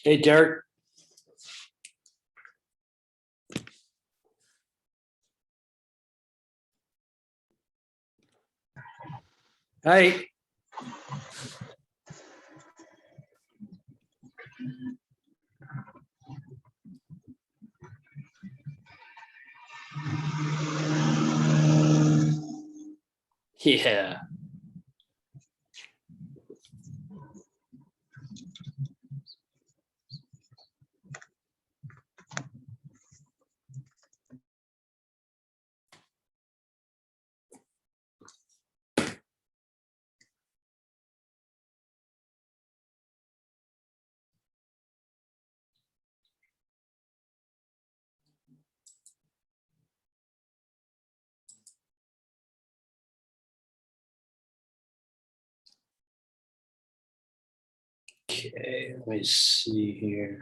Hey, Derrick. Hey. Yeah. Okay, let me see here.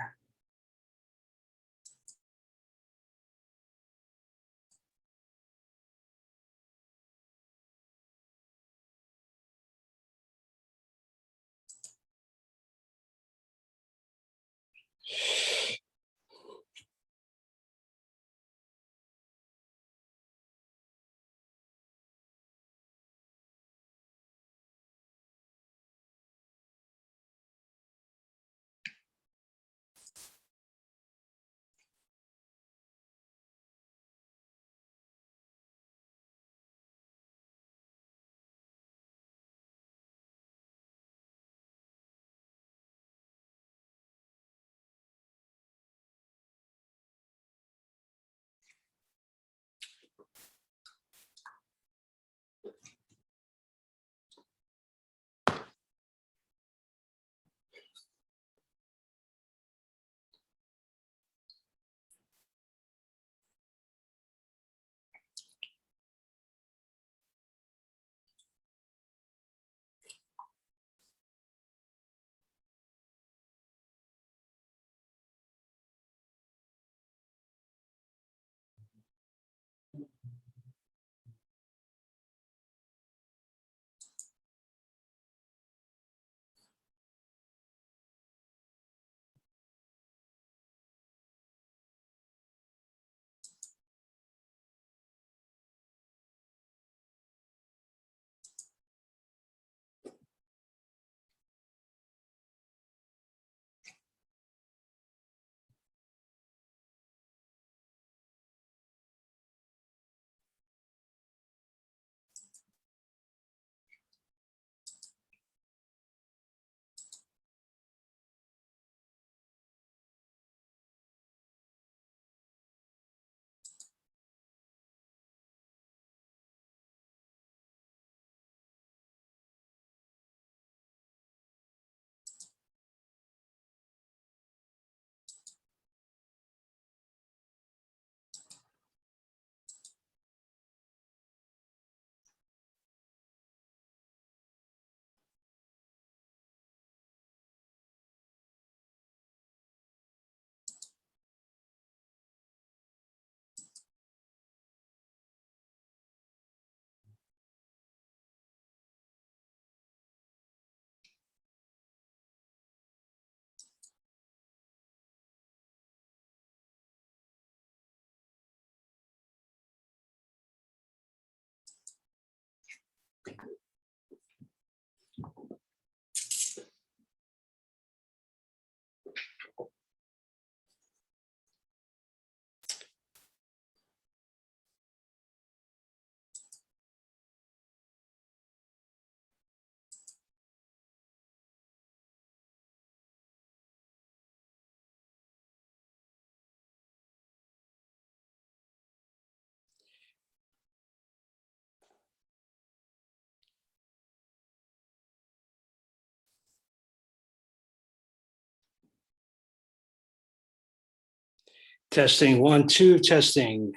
Testing 1, 2, testing.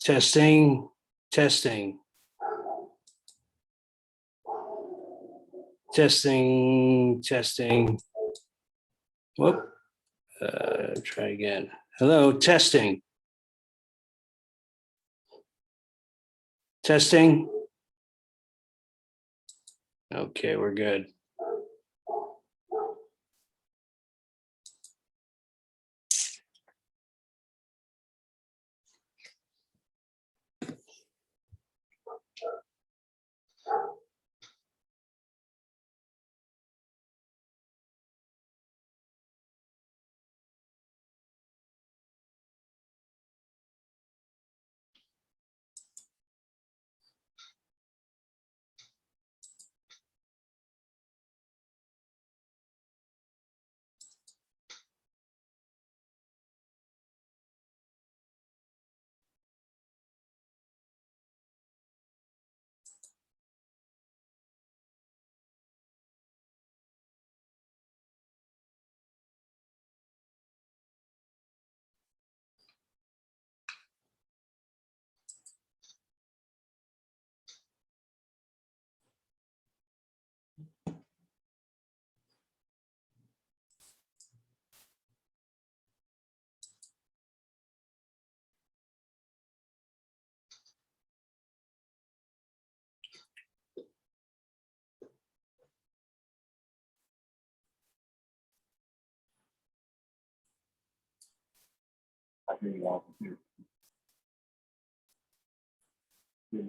Testing, testing. Testing, testing. Whoop. Try again. Hello, testing. Testing. Okay, we're good.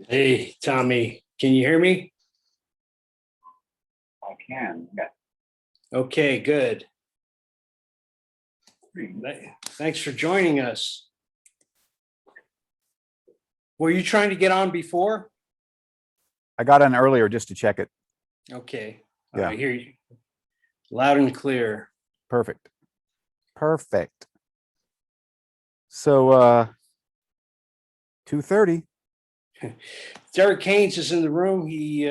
Hey, Tommy, can you hear me? I can, yeah. Okay, good. Thanks for joining us. Were you trying to get on before? I got on earlier just to check it. Okay, Yeah. I hear you loud and clear. Perfect. Perfect. So 2:30. Derrick Haynes is in the room. He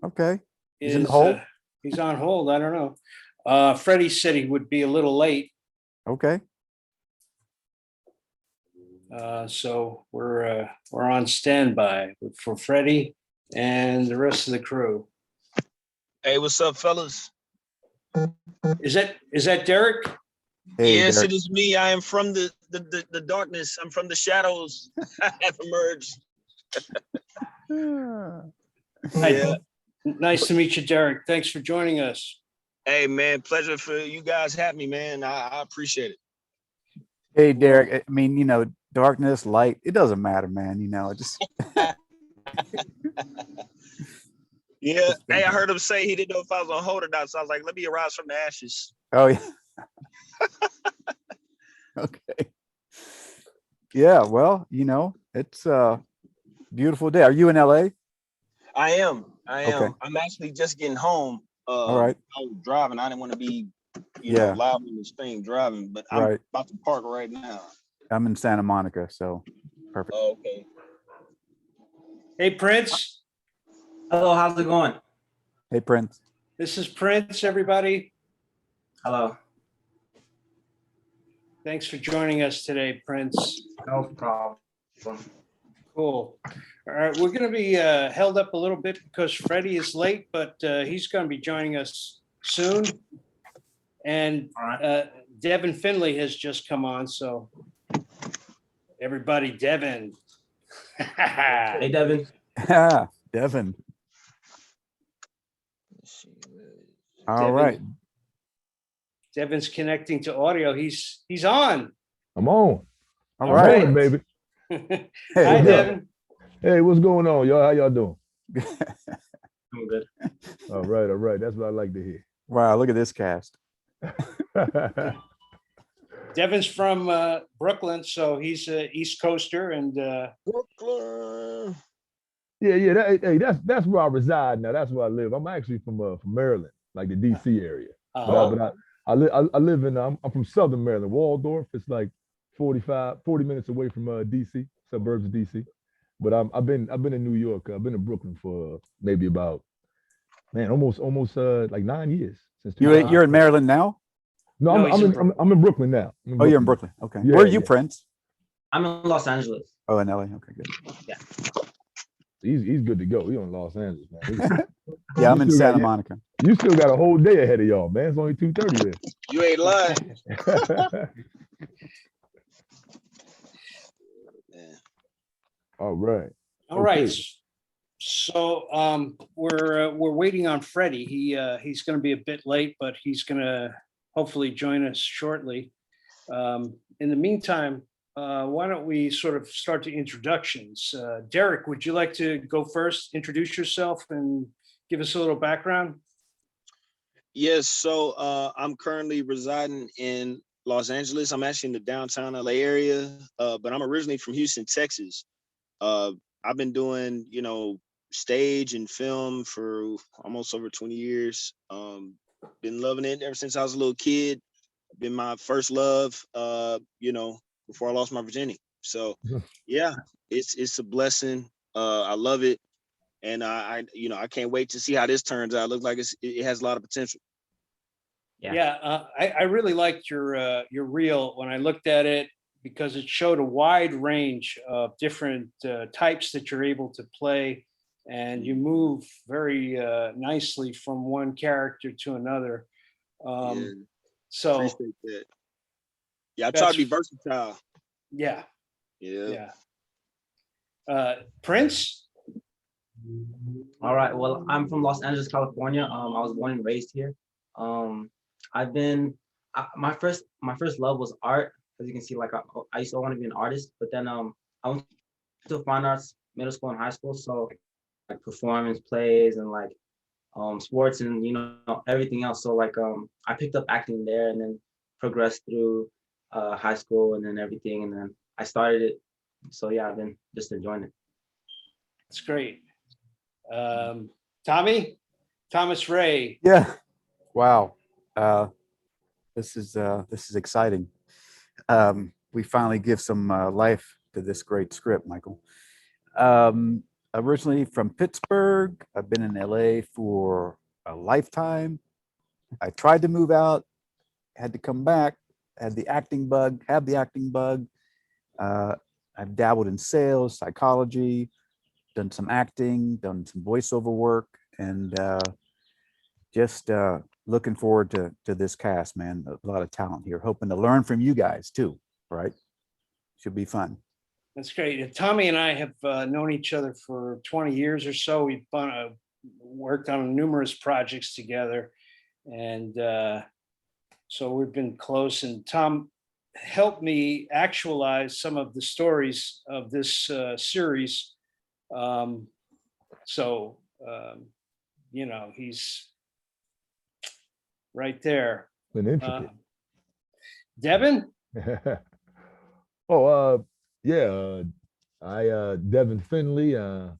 Okay. He's is in the hold? He's on hold. I don't know. Freddie said he would be a little late. Okay. So we're on standby for Freddie and the rest of the crew. Hey, what's up, fellas? Is that Derrick? Hey, Yes, Derrick. it is me. I am from the darkness. I'm from the shadows. I have emerged. Hi. Yeah. Nice to meet you, Derrick. Thanks for joining us. Hey, man, pleasure for you guys having me, man. I appreciate it. Hey, Derrick. I mean, darkness, light, it doesn't matter, man. Just Yeah. Hey, I heard him say he didn't know if I was on hold or not. So I was like, let me arise from the ashes. oh yeah. Okay. Yeah, well, it's a beautiful day. Are you in LA? I am. Okay. I'm actually just getting home. All right. I was driving. I didn't want to be, Yeah. loud in this thing driving, but I'm Right. about to park right now. I'm in Santa Monica, so perfect. Oh, okay. Hey, Prince. Hello, how's it going? Hey, Prince. This is Prince, everybody. Hello. Thanks for joining us today, Prince. No problem. Cool. All right, we're going to be held up a little bit because Freddie is late, but he's going to be joining us soon. And All right. Devin Finley has just come on, so everybody, Devin. Hey, Devin. Devin. Let's see. All Devin. right. Devin's connecting to audio. He's on. I'm on. All I'm right. on, baby. Hey, Hi, what's up? Devin. Hey, what's going on, y'all? How y'all doing? I'm good. All right, all right. That's what I like to hear. Wow, look at this cast. Devin's from Brooklyn, so he's an East Coaster, and Brooklyn. yeah. Hey, that's where I reside now. That's where I live. I'm actually from Maryland, like the DC area. But I live in I'm from Southern Maryland, Waldorf. It's like 40 minutes away from DC, suburbs of DC. But I've been in New York. I've been in Brooklyn for maybe about almost like 9 years since. You're in Maryland now? No, No, he's in Brooklyn. I'm in Brooklyn now. Oh, you're in Brooklyn. Okay. Yeah, Where are you, yeah. Prince? I'm in Los Angeles. Oh, in LA. Okay, good. He's good to go. He on Los Angeles, man. Yeah, I'm You in still got- Santa Monica. You still got a whole day ahead of y'all, man. It's only 2:30 You ain't lying. there. Yeah. All right. All right. Okay. So we're waiting on Freddie. He's going to be a bit late, but he's going to hopefully join us shortly. In the meantime, why don't we sort of start the introductions? Derrick, would you like to go first? Introduce yourself and give us a little background. Yes, so I'm currently residing in Los Angeles. I'm actually in the downtown LA area, but I'm originally from Houston, Texas. I've been doing, stage and film for almost over 20 years. Been loving it ever since I was a little kid. Been my first love, before I lost my virginity. So yeah, it's a blessing. I love it. And I can't wait to see how this turns out. It looks like it has a lot of potential. Yeah. I really liked your reel when I looked at it because it showed a wide range of different types that you're able to play, and you move very nicely from one character to another. So Appreciate that. Yeah, I try to be versatile. Yeah. Yeah. Prince. All right. Well, I'm from Los Angeles, California. I was born and raised here. I've been my first love was art. As you can see, like I used to want to be an artist, but then I went to fine arts, middle school and high school. So like performance plays and like sports and everything else. So like I picked up acting there and then progressed through high school and then everything, and then I started it. So yeah, I've been just enjoying it. That's great. Thomas Ray. Yeah. Wow. This is exciting. We finally give some life to this great script, Michael. Originally from Pittsburgh. I've been in LA for a lifetime. I tried to move out, had to come back, have the acting bug. I've dabbled in sales, psychology, done some acting, done some voiceover work, and just looking forward to this cast, man. A lot of talent here. Hoping to learn from you guys too, right? Should be fun. That's great. And Tommy and I have known each other for 20 years or so. We've worked on numerous projects together. And so we've been close. And Tom helped me actualize some of the stories of this series. He's right there. Been intricate. Devin? Devin Finley. I'm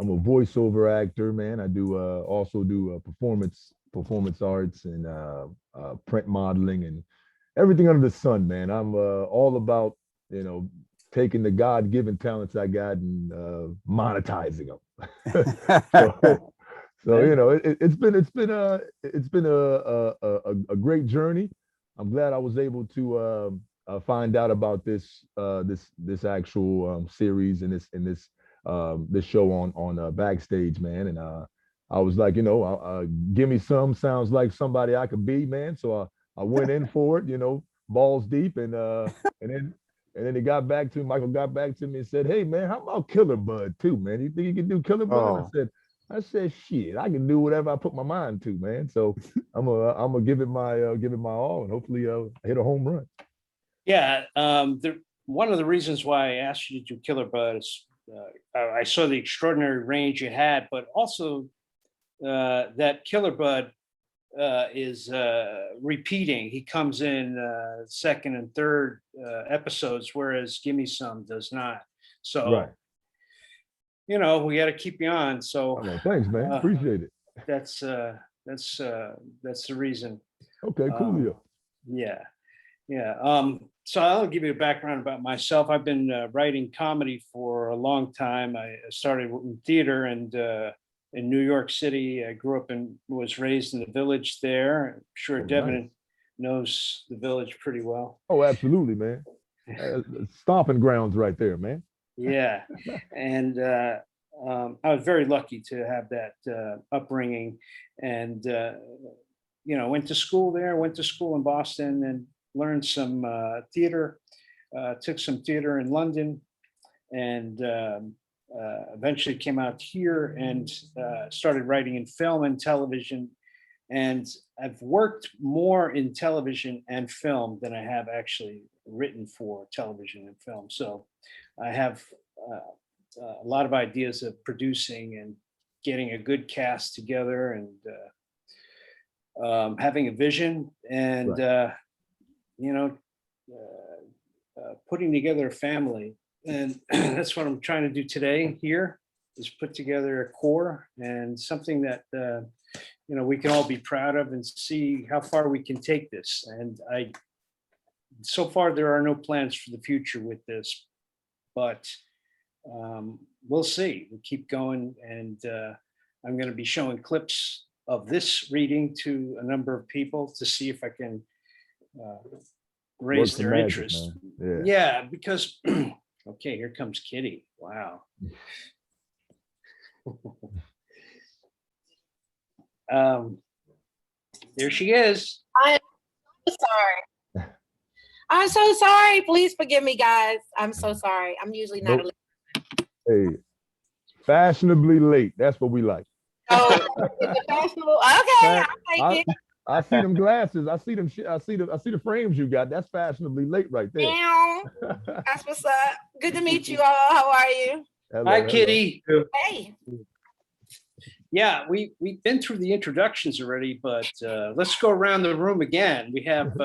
a voiceover actor, man. I do also do performance arts and print modeling and everything under the sun, man. I'm all about taking the God-given talents I got and monetizing them. So it's been a great journey. I'm glad I was able to find out about this actual series and this show on Backstage, man. And I was like, Gimme Sum sounds like somebody I could be, man. So I went in for it, balls deep, and then Michael got back to me and said, "Hey, man, how about Killer Bud too, man? You think you can do Killer Bud?" Oh. I said, "Shit, I can do whatever I put my mind to, man." So I'm gonna give it my all, and hopefully hit a home run. Yeah, one of the reasons why I asked you to do Killer Bud is I saw the extraordinary range you had, but also that Killer Bud is repeating. He comes in second and third episodes, whereas Gimme Sum does not. So, Right. We got to keep you on. So, Thanks, man. Appreciate it. That's the reason. Okay, cool. Yeah. So I'll give you a background about myself. I've been writing comedy for a long time. I started in theater and in New York City. I grew up and was raised in the Village there. I'm sure Devin knows the village pretty well. Oh, absolutely, man. Stomping grounds right there, man. Yeah, and I was very lucky to have that upbringing, and went to school there. Went to school in Boston and learned some theater. Took some theater in London, and eventually came out here and started writing in film and television. And I've worked more in television and film than I have actually written for television and film. So I have a lot of ideas of producing and getting a good cast together and having a vision and, putting together a family. And that's what I'm trying to do today here, is put together a core and something that, we can all be proud of and see how far we can take this. And so far, there are no plans for the future with this, but we'll see. We keep going, and I'm going to be showing clips of this reading to a number of people to see if I can raise their interest. Yeah, because okay, here comes Kitty. Wow. There she is. I'm sorry. I'm so sorry. Please forgive me, guys. I'm so sorry. I'm usually not. Hey, fashionably late. That's what we like. Oh, is it fashionable? Okay, I'll take it. I see them glasses. I see them. I see the frames you got. That's fashionably late right there. That's what's up. Good to meet you all. How are you? Hi, Kitty. Hey. Yeah, we've been through the introductions already, but let's go around the room again. We have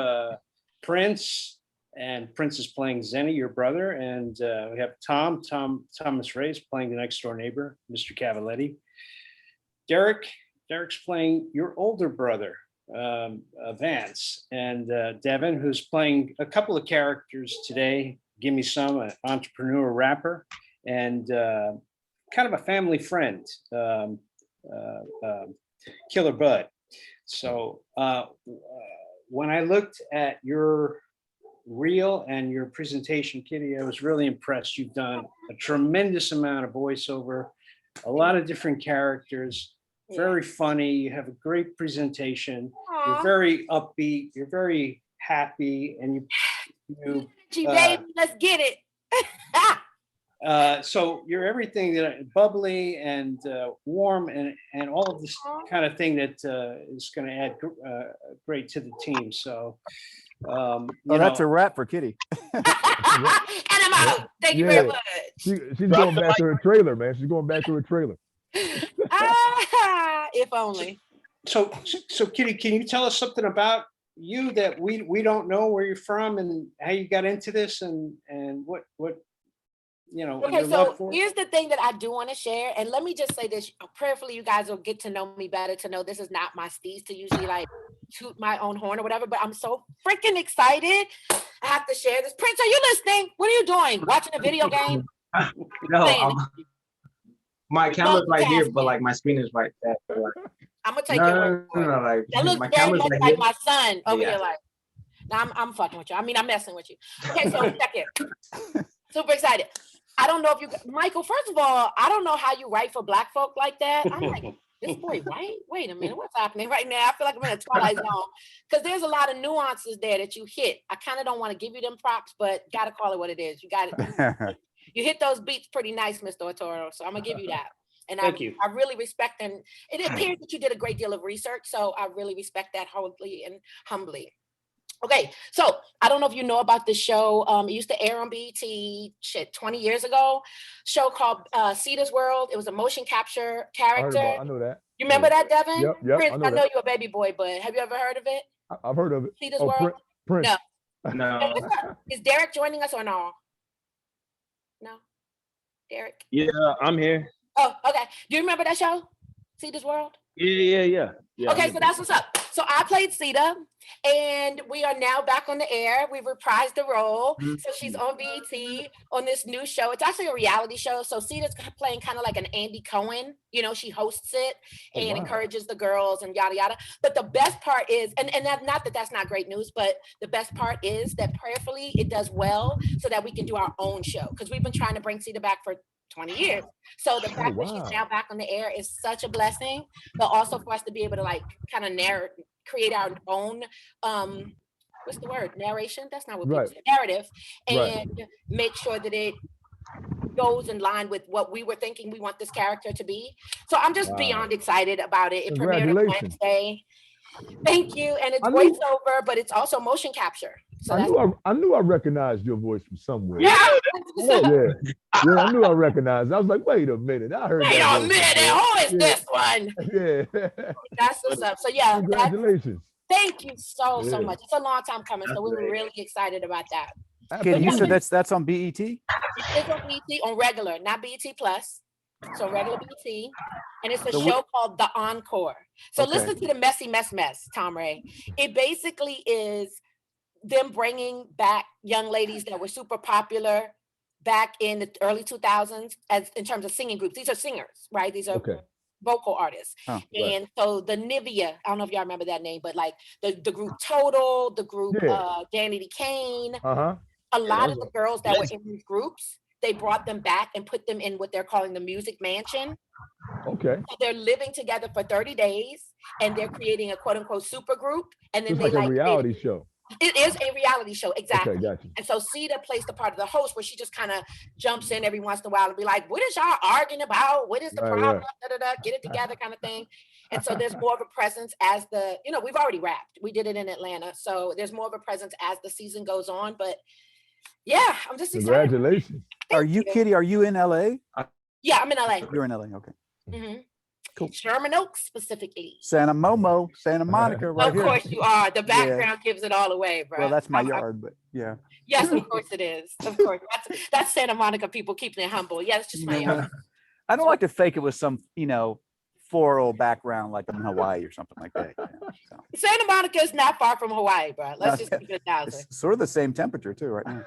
Prince, and Prince is playing Zennie, your brother, and we have Thomas Reyes playing the next door neighbor, Mr. Cavaletti. Derrick's playing your older brother, Vance, and Devin, who's playing a couple of characters today, Gimme Sum, an entrepreneur rapper, and kind of a family friend, Killer Bud. So when I looked at your reel and your presentation, Kitty, I was really impressed. You've done a tremendous amount of voiceover, a lot of different characters, very funny. You have a great presentation. Aww. You're very upbeat. You're very happy, and baby, let's get it. So you're everything that bubbly and warm and all of this kind of thing that is going to add great to the team. So that's a wrap for Kitty. And I'm out. Thank you very much. She's going back to her trailer, man. She's going back to her trailer. If only. So Kitty, can you tell us something about you that we don't know, where you're from and how you got into this and what okay, so here's the thing that I do want to share, and let me just say this prayerfully, you guys will get to know me better, to know this is not my steez to usually like toot my own horn or whatever, but I'm so freaking excited. I have to share this. Prince, are you listening? What are you doing? Watching a video game? No, my camera's right here, but like my screen is right there. I'm gonna take your word for it. Like, that looks very much like my son over here. Like, now I'm fucking with you. I mean, I'm messing with you. Okay, so second, super excited. I don't know if you, Michael, first of all, I don't know how you write for Black folk like that. I'm like, this boy, right? Wait a minute, what's happening right now? I feel like I'm in a twilight zone because there's a lot of nuances there that you hit. I kind of don't want to give you them props, but gotta call it what it is. You got it. You hit those beats pretty nice, Mr. Arturo. So I'm gonna give you that. And I really respect, and it appears that you did a great deal of research. So I really respect that wholly and humbly. Okay, so I don't know if you know about this show. It used to air on BET 20 years ago. Show called Cedar's World. It was a motion capture character. I know that. You remember that, Devin? Yep, Prince, I know you're a baby boy, but have you ever heard of it? I've heard of it. Cedar's World? Prince. No. Is Derrick joining us or no? No? Derrick? Yeah, I'm here. Oh, okay. Do you remember that show? Ceda's World? Yeah. Okay, so that's what's up. So I played Ceda, and we are now back on the air. We reprised the role. So she's on BET on this new show. It's actually a reality show. So Ceda's playing kind of like an Andy Cohen. You know, she hosts it and encourages the girls and yada yada. But the best part is, and not that that's not great news, but the best part is that prayerfully it does well so that we can do our own show. Because we've been trying to bring Ceda back for 20 years. So the fact that she's now back on the air is such a blessing, but also for us to be able to like kind of create our own what's the word? Narration? That's not what people say. Narrative, and make sure that it goes in line with what we were thinking we want this character to be. So I'm just beyond excited about it. It premiered on Wednesday. Thank you. And it's voiceover, but it's also motion capture. So I knew I recognized your voice from somewhere. Yeah. I knew I recognized it. I was like, wait a minute. I heard wait that a minute. Who is this one? Yeah. That's what's up. So yeah. Congratulations. Thank you so much. It's a long time coming. So we were really excited about that. Kitty, you said that's on BET? It's on BET on regular, not BET Plus. So regular BET. And it's a show called The Encore. So listen to the messy mess, Tom Ray. It basically is them bringing back young ladies that were super popular back in the early 2000s as in terms of singing groups. These are singers, right? These are vocal artists. And so the Nivea, I don't know if y'all remember that name, but like the group Total, the group Danny Kane, a lot of the girls that were in these groups, they brought them back and put them in what they're calling the Music Mansion. Okay. So they're living together for 30 days and they're creating a quote unquote super group. And then it's they like a reality show. It is a reality show, exactly. Okay, gotcha. And so Ceda plays the part of the host where she just kind of jumps in every once in a while and be like, what is y'all arguing about? What is the problem? Get it together kind of thing. And so there's more of a presence as we've already wrapped. We did it in Atlanta. So there's more of a presence as the season goes on. But yeah, I'm just excited. Congratulations. Are you, Kitty, are you in LA? Yeah, I'm in LA. You're in LA, okay. Mm-hmm. Cool. Sherman Oaks specifically. Santa Monica, right here. Of course you are. The background gives it all away, bro. Well, that's my yard, but yeah. Yes, of course it is. Of course. That's Santa Monica people keeping it humble. Yeah, it's just my yard. I don't like to fake it with some, floral background like I'm in Hawaii or something like that. So. Santa Monica is not far from Hawaii, bro. Let's just keep it 1,000. It's sort of the same temperature too, right now.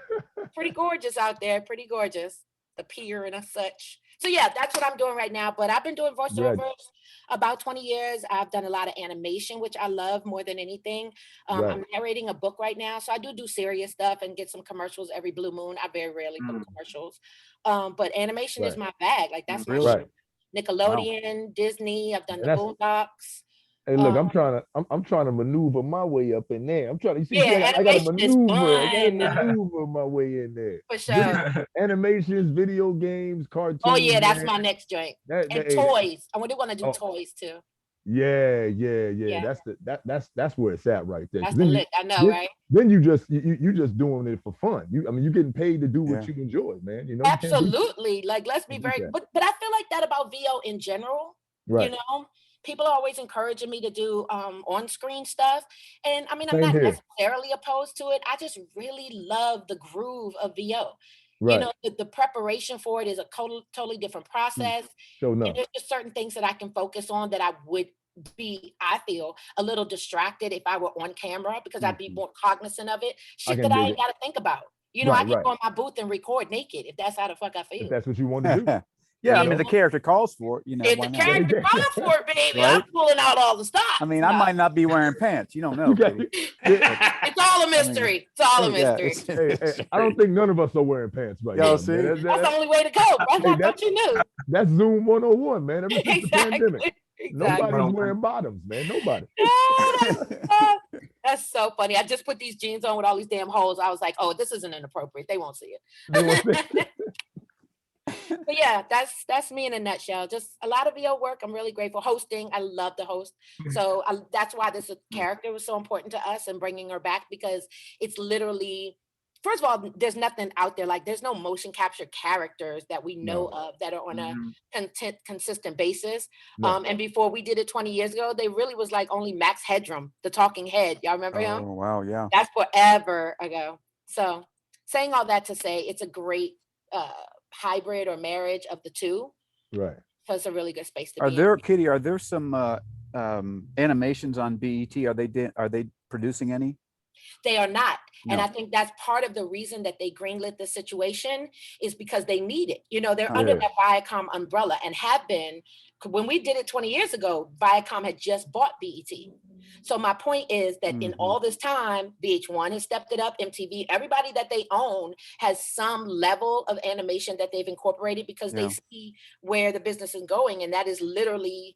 Pretty gorgeous out there. Pretty gorgeous. The pier and such. So yeah, that's what I'm doing right now. But I've been doing voiceovers about 20 years. I've done a lot of animation, which I love more than anything. I'm narrating a book right now. So I do serious stuff and get some commercials every blue moon. I very rarely put commercials. But animation is my bag. Like that's my shit. Nickelodeon, Disney. I've done the Boondocks. Hey, look, I'm trying to maneuver my way up in there. I'm trying to I got to maneuver my way in there. For sure. Animations, video games, cartoons. Oh yeah, that's my next joint. And toys. I want to do toys too. Yeah. That's where it's at right there. That's the lick. I know, right? Then you just doing it for fun. You're getting paid to do what you enjoy, man. Absolutely. Like let's be very. But I feel like that about VO in general. Right. People are always encouraging me to do on-screen stuff. And I mean, I'm not necessarily opposed to it. I just really love the groove of VO. Right. The preparation for it is a totally different process. And there's just certain things that I can focus on that I would be, I feel, a little distracted if I were on camera because I'd be more cognizant of it. Shit that I ain't got to think about. I can go in my booth and record naked if that's how the fuck I feel. If that's what you want to do. Yeah, I mean, the character calls for it, If the character calls for it, baby, I'm pulling out all the stops. I mean, I might not be wearing pants. You don't know. It's all a mystery. It's all a mystery. I don't think none of us are wearing pants right now. That's the only way to go. I thought you knew. That's Zoom 101, man. Ever since the pandemic. Nobody's wearing bottoms, man. Nobody. That's so funny. I just put these jeans on with all these damn holes. I was like, oh, this isn't inappropriate. They won't see it. But yeah, that's me in a nutshell. Just a lot of VO work. I'm really grateful. Hosting, I love to host. So that's why this character was so important to us and bringing her back because it's literally, first of all, there's nothing out there. Like there's no motion capture characters that we know of that are on a consistent basis. And before we did it 20 years ago, they really was like only Max Headroom, the talking head. Y'all remember him? Oh, wow, yeah. That's forever ago. So saying all that to say, it's a great hybrid or marriage of the two. Right. So it's a really good space to Are be there, in. Kitty, are there some animations on BET? Are they producing any? They are not. And No. I think that's part of the reason that they greenlit the situation is because they need it. You know, they're Oh, under yeah. that Viacom umbrella and have been. When we did it 20 years ago, Viacom had just bought BET. So my point is that in all this time, VH1 has stepped it up, MTV, everybody that they own has some level of animation that they've incorporated because they see where the business is going. And that is literally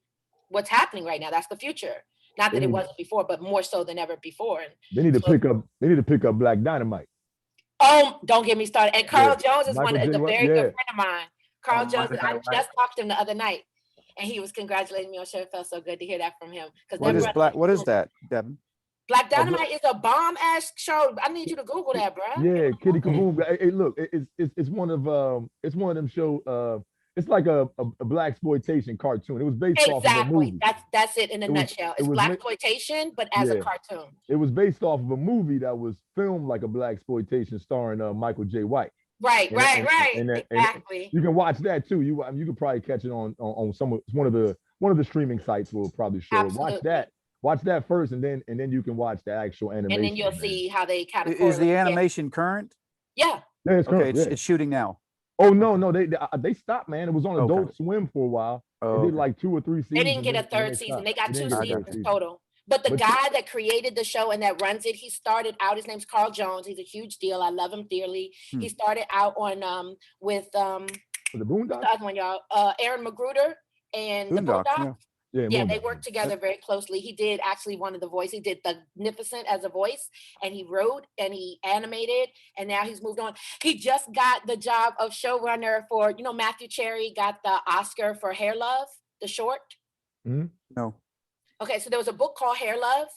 what's happening right now. That's the future. Not that it wasn't before, but more so than ever before. And They need to pick up Black Dynamite. oh, don't get me started. And Carl Jones is Michael is a J. very good friend of mine. Carl Jones, Michael I J. just talked to him the other night, and he was congratulating me on show. It felt so good to hear that from him. What is that, Devin? Black Dynamite is a bomb ass show. I need you to Google that, bro. Yeah, Kittie KaBoom. Hey, look, it's one of them show. It's like a black exploitation cartoon. It was based off of a movie. That's it in a nutshell. It's black exploitation, but as a cartoon. It was based off of a movie that was filmed like a black exploitation starring Michael J. White. Right. Exactly. You can watch that too. You can probably catch it on one of the streaming sites will probably show it. Watch that first, and then you can watch the actual animation. And then you'll see how they kind of is the animation current? Yeah. It's current. Okay, it's shooting now. Oh no, they stopped, man. It was on Adult Swim for a while. They did like 2 or 3 seasons. They didn't get a third season. They got 2 seasons total. But the guy that created the show and that runs it, he started out. His name's Carl Jones. He's a huge deal. I love him dearly. He started out on with the Boondocks. The other one, y'all. Aaron Magruder and the Boondocks. Yeah, they worked together very closely. He did actually one of the voice. He did Magnificent as a voice, and he wrote and he animated, and now he's moved on. He just got the job of showrunner for, Matthew Cherry got the Oscar for Hair Love, the short. No. Okay, so there was a book called Hair Love.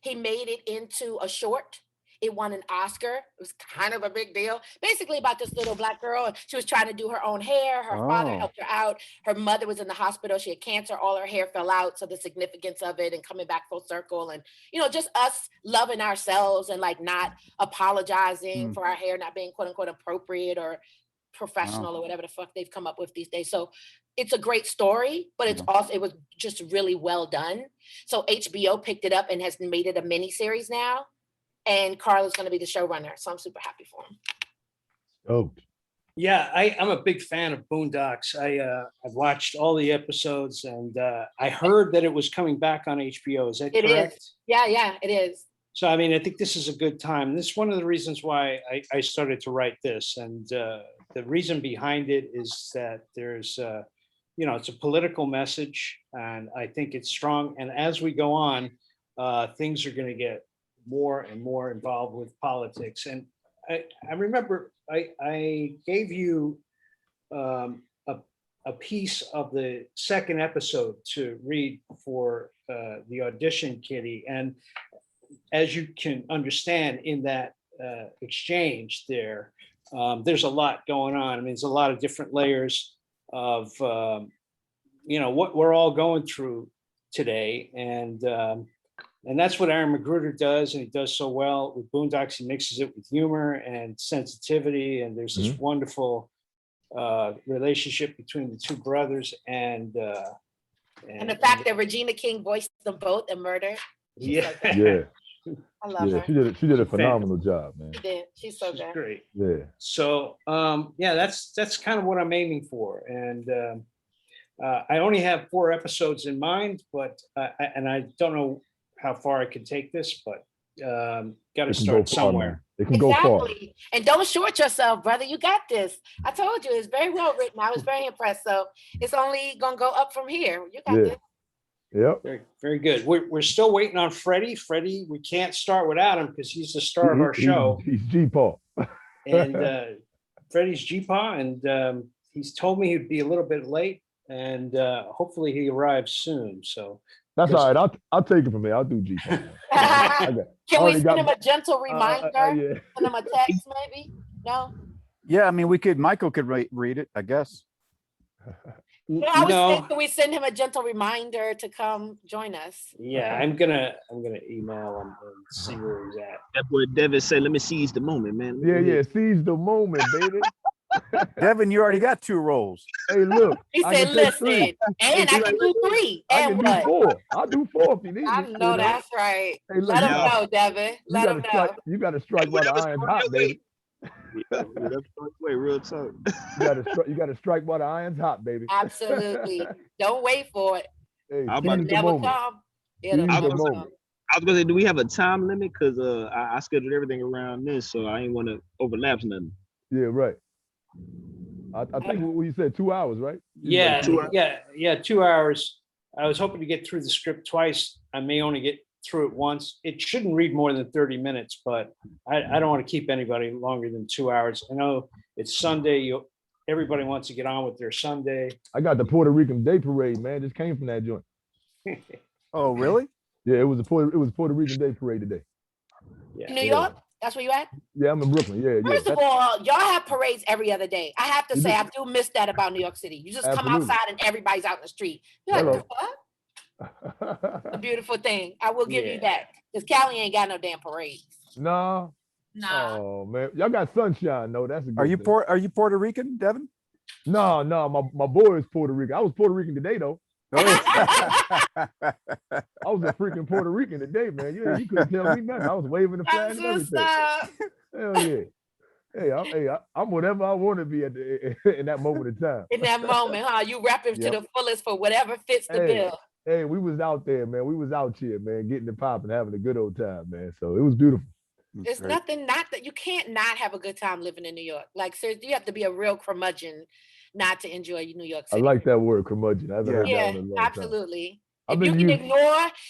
He made it into a short. It won an Oscar. It was kind of a big deal. Basically about this little black girl. And she was trying to do her own hair. Her father helped her out. Her mother was in the hospital. She had cancer. All her hair fell out. So the significance of it and coming back full circle. And, just us loving ourselves and like not apologizing for our hair not being quote unquote appropriate or professional or whatever the fuck they've come up with these days. So it's a great story, but it was just really well done. So HBO picked it up and has made it a mini series now. And Carl is going to be the showrunner, so I'm super happy for him. Oh, yeah, I'm a big fan of Boondocks. I've watched all the episodes, and I heard that it was coming back on HBO. Is that correct? It is. Yeah, it is. So I mean, I think this is a good time. This is one of the reasons why I started to write this, and the reason behind it is that there's it's a political message, and I think it's strong. And as we go on, things are going to get more and more involved with politics. And I remember I gave you a piece of the second episode to read for the audition, Kitty. And as you can understand in that exchange there's a lot going on. I mean, there's a lot of different layers of what we're all going through today. And that's what Aaron Magruder does, and he does so well with Boondocks. He mixes it with humor and sensitivity, and there's this wonderful relationship between the two brothers. And the fact that Regina King voiced them both in Murder. Yeah, I love her. She did a phenomenal job, man. She did. She's so good. Great. Yeah. So that's kind of what I'm aiming for, and I only have 4 episodes in mind, but I don't know how far I can take this, but got to start somewhere. It can go far. And don't short yourself, brother. You got this. I told you, it's very well written. I was very impressed. So it's only gonna go up from here. You got this. Yep. Very, very good. We're still waiting on Freddy. Freddy, we can't start without him because he's the star of our show. He's Geepaw. And Freddy's Geepaw, and he's told me he'd be a little bit late, and hopefully he arrives soon. So that's all right. I'll take it from there. I'll do Geepaw. Can we send him a gentle reminder? Send him a text, maybe? No. Yeah, I mean, Michael could read it, I guess. No, I was saying, can we send him a gentle reminder to come join us? Yeah, I'm gonna email him and see where he's at. That boy Devin said, "Let me seize the moment, man." Yeah, seize the moment, baby. Devin, you already got 2 rolls. Hey, look. He I said, can take listen, 3. and I can do 3. I And can do what? 4. I'll do 4 if you need I me. know that's right. Hey, look, Let him yeah. know, Devin. Let him know. You got to strike while the Whatever's iron's coming hot, your way. baby. Wait, real talk. You got to strike while the iron's hot, baby. Absolutely. Don't wait for it. Hey, I'm It'll about to seize the never moment. come. It'll Seize never the come. moment. I was gonna say, do we have a time limit? Cause I scheduled everything around this, so I ain't want to overlap nothing. Yeah, right. I think what you said, 2 hours, right? Yeah, 2 hours. yeah, 2 hours. I was hoping to get through the script twice. I may only get through it once. It shouldn't read more than 30 minutes, but I don't want to keep anybody longer than 2 hours. I know it's Sunday. Everybody wants to get on with their Sunday. I got the Puerto Rican Day Parade, man. Just came from that joint. Oh, really? Yeah, it was Puerto Rican Day Parade today. Yeah. New York? That's where you at? Yeah, I'm in Brooklyn. Yeah, First of all, y'all have parades every other day. I have to You say, do. I do miss that about New York City. You just come Absolutely. outside and everybody's out in the street. You're like, Hello. what? A beautiful thing. I will give you Yeah. that. Because Cali ain't got no damn parades. Nah. Nah. Oh man, y'all got sunshine though. That's a good Are you thing. Puerto Rican, Devin? No, my boy is Puerto Rican. I was Puerto Rican today though. Oh, yeah. I was a freaking Puerto Rican today, man. You couldn't tell me nothing. I was waving the flag and That's what's everything. up. Hell yeah. I'm whatever I want to be in that moment of time. In that moment, huh? You rapping to the fullest for whatever fits the bill. Hey, we was out there, man. We was out here, man, getting it popping, having a good old time, man. So it was beautiful. It's nothing not that you can't not have a good time living in New York. Like seriously, you have to be a real curmudgeon not to enjoy New York I City. like that word, curmudgeon. I haven't heard that Yeah, one in a long absolutely. time.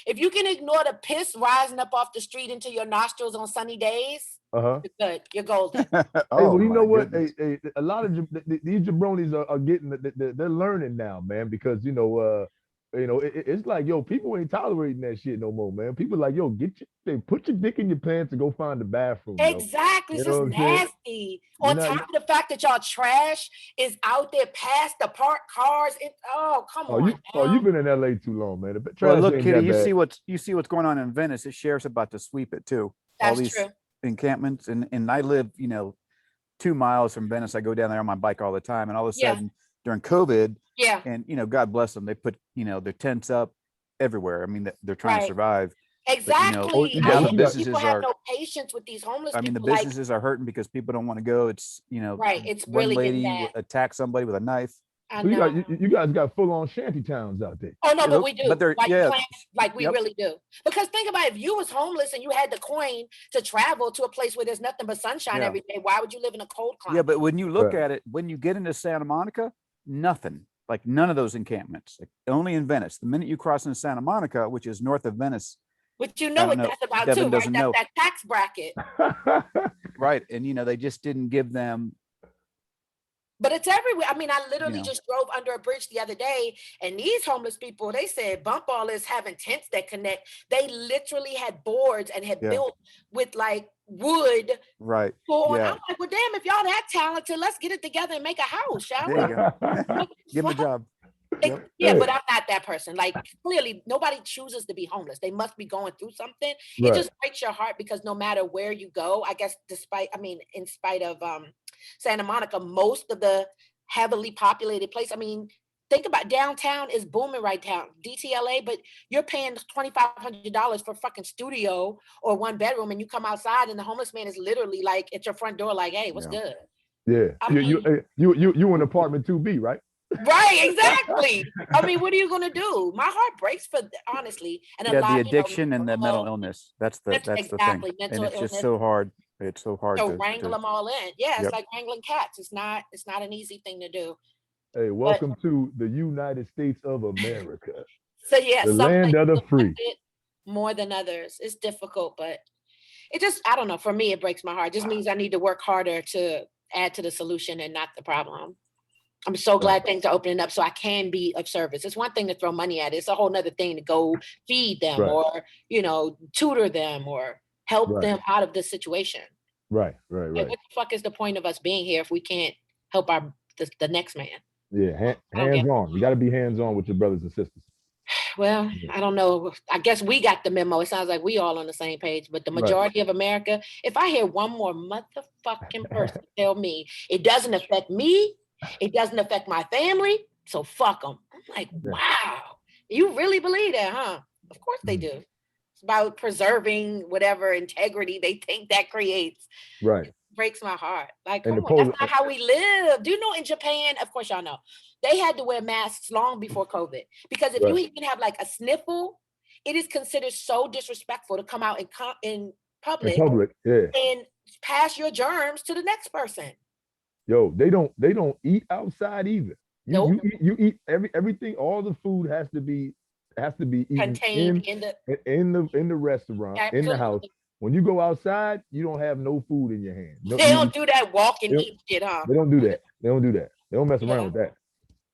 If you can ignore the piss rising up off the street into your nostrils on sunny days, you're good. You're golden. Hey, well, you know what? Hey, a lot of these jabronis are getting they're learning now, man, because it's like, yo, people ain't tolerating that shit no more, man. People like, yo, put your dick in your pants and go find the bathroom. Exactly. It's just nasty. On top of the fact that y'all trash is out there past the parked cars. Come on. You've been in LA too long, man. Well, look, Kitty, you see what's going on in Venice. The sheriff's about to sweep it too. That's all these true. encampments, and I live, 2 miles from Venice. I go down there on my bike all the time, and all of a sudden during COVID, and God bless them, they put their tents up everywhere. I mean, they're trying to survive. Exactly. But, the businesses people have no patience with these homeless people. I mean, the businesses are hurting because people don't want to go. It's it's one really lady attacked somebody with a knife. I know. know. You guys got full-on shanty towns out there. Oh no, but we do. But they're we really do. Because think about it, if you was homeless and you had the coin to travel to a place where there's nothing but sunshine every day, why would you live in a cold climate? Yeah, but when you look at it, when you get into Santa Monica, nothing. Like none of those encampments. Like only in Venice. The minute you cross into Santa Monica, which is north of Venice. But you know what that's about Devin too, right? That's that tax bracket. Right. And they just didn't give them. But it's everywhere. I mean, I literally just drove under a bridge the other day, and these homeless people, they said bump all this having tents that connect. They literally had boards and had built with like wood. Right. I'm like, well, damn, if y'all that talented, let's get it together and make a house, shall we? There you go. Give them a job. Yeah, but I'm not that person. Like clearly nobody chooses to be homeless. They must be going through something. It just breaks your heart because no matter where you go, I guess in spite of Santa Monica, most of the heavily populated place. I mean, think about downtown is booming right now, DTLA, but you're paying $2,500 for fucking studio or one bedroom, and you come outside and the homeless man is literally like at your front door, like, hey, what's good? Yeah. You in apartment 2B, right? Right, exactly. I mean, what are you gonna do? My heart breaks for honestly, and a lot the addiction and the mental illness. That's the thing, and it's just so hard. It's so hard to wrangle them all in. Yeah, it's like wrangling cats. It's not an easy thing to do. Hey, welcome to the United States of America. So the land of the free. More than others. It's difficult, but it just, I don't know. For me, it breaks my heart. It just means I need to work harder to add to the solution and not the problem. I'm so glad things are opening up so I can be of service. It's one thing to throw money at it. It's a whole nother thing to go feed them or, tutor them or help them out of this situation. Right. Like, what the fuck is the point of us being here if we can't help the next man? Yeah, hands on. You got to be hands on with your brothers and sisters. Well, I don't know. I guess we got the memo. It sounds like we all on the same page, but the majority of America, if I hear one more motherfucking person tell me it doesn't affect me, it doesn't affect my family, so fuck them. I'm like, wow, you really believe that, huh? Of course they do. It's about preserving whatever integrity they think that creates. Right. It breaks my heart. Like, And come on, that's not how we live. Do you know in Japan, of course y'all know, they had to wear masks long before COVID, because if you even have like a sniffle, it is considered so disrespectful to come out in public, and pass your germs to the next person. Yo, they don't eat outside either. Nope. You eat everything. All the food has to be eaten contained in the restaurant, in the house. When you go outside, you don't have no food in your hand. No, they don't do that walk and eat shit, huh? They don't do that. They don't mess around with that.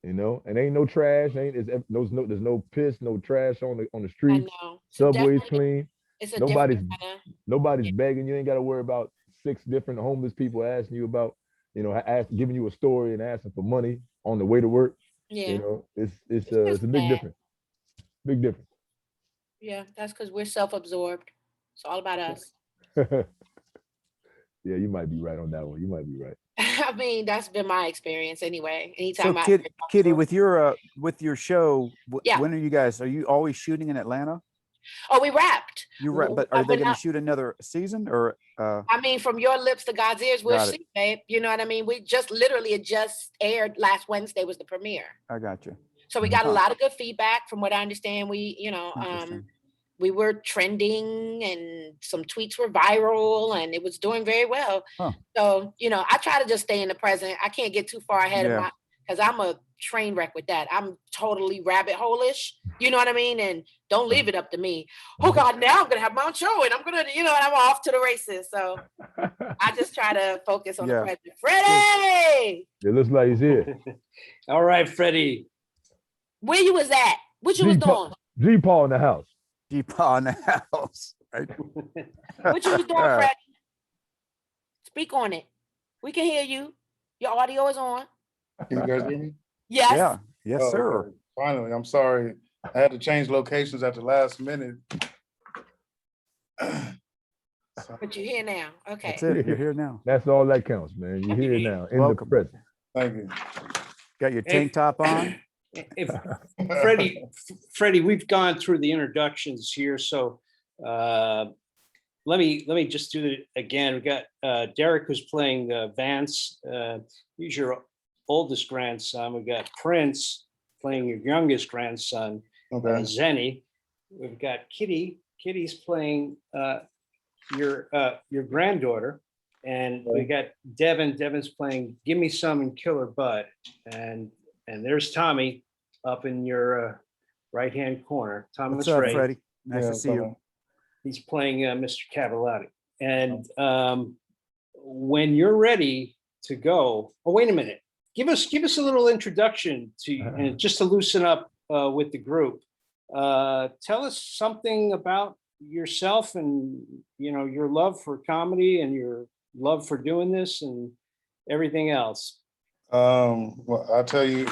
You know, and ain't no trash. There's no piss, no trash on the street. Subway's clean. Nobody's begging. You ain't got to worry about 6 different homeless people asking you about, giving you a story and asking for money on the way to work. Yeah. You know, it's a big difference. Big difference. Yeah, that's because we're self-absorbed. It's all about us. Yeah, you might be right on that one. You might be right. I mean, that's been my experience anyway. Anytime Kitty, with your show, when are you always shooting in Atlanta? Oh, we wrapped. You wrapped, but are they going to shoot another season or? I mean, from your lips to God's ears, we'll see, babe. You know what I mean? We just it just aired last Wednesday was the premiere. I got you. So we got a lot of good feedback. From what I understand, we were trending and some tweets were viral and it was doing very well. So, I try to just stay in the present. I can't get too far ahead of because I'm a train wreck with that. I'm totally rabbit hole-ish, you know what I mean? And don't leave it up to me. Oh God, now I'm going to have my own show and I'm going to, and I'm off to the races. So I just try to focus on the present. Freddie! It looks like he's here. All right, Freddie. Where you was at? What you was doing? Geepaw in the house. Geepaw in the house. Right? What you was doing, Freddie? Speak on it. We can hear you. Your audio is on. Can you guys hear me? Yes. Yeah. Yes, sir. Okay. Finally, I'm sorry. I had to change locations at the last minute. But you're here now. Okay. That's it. You're here now. That's all that counts, man. You're here now in the present. Thank you. Got your tank top on? Freddie, we've gone through the introductions here, so let me just do it again. We got Derrick, who's playing Vance. He's your oldest grandson. We got Prince playing your youngest grandson, Zennie. We've got Kitty. Kitty's playing your granddaughter, and we got Devin. Devin's playing Gimme Sum and Killer Bud, and there's Tommy up in your right-hand corner. Tommy, what's up, Freddie? Nice to see you. He's playing Mr. Cavaletti. And when you're ready to go, wait a minute. Give us a little introduction to just to loosen up with the group. Tell us something about yourself and your love for comedy and your love for doing this and everything else. Well, I'll tell you,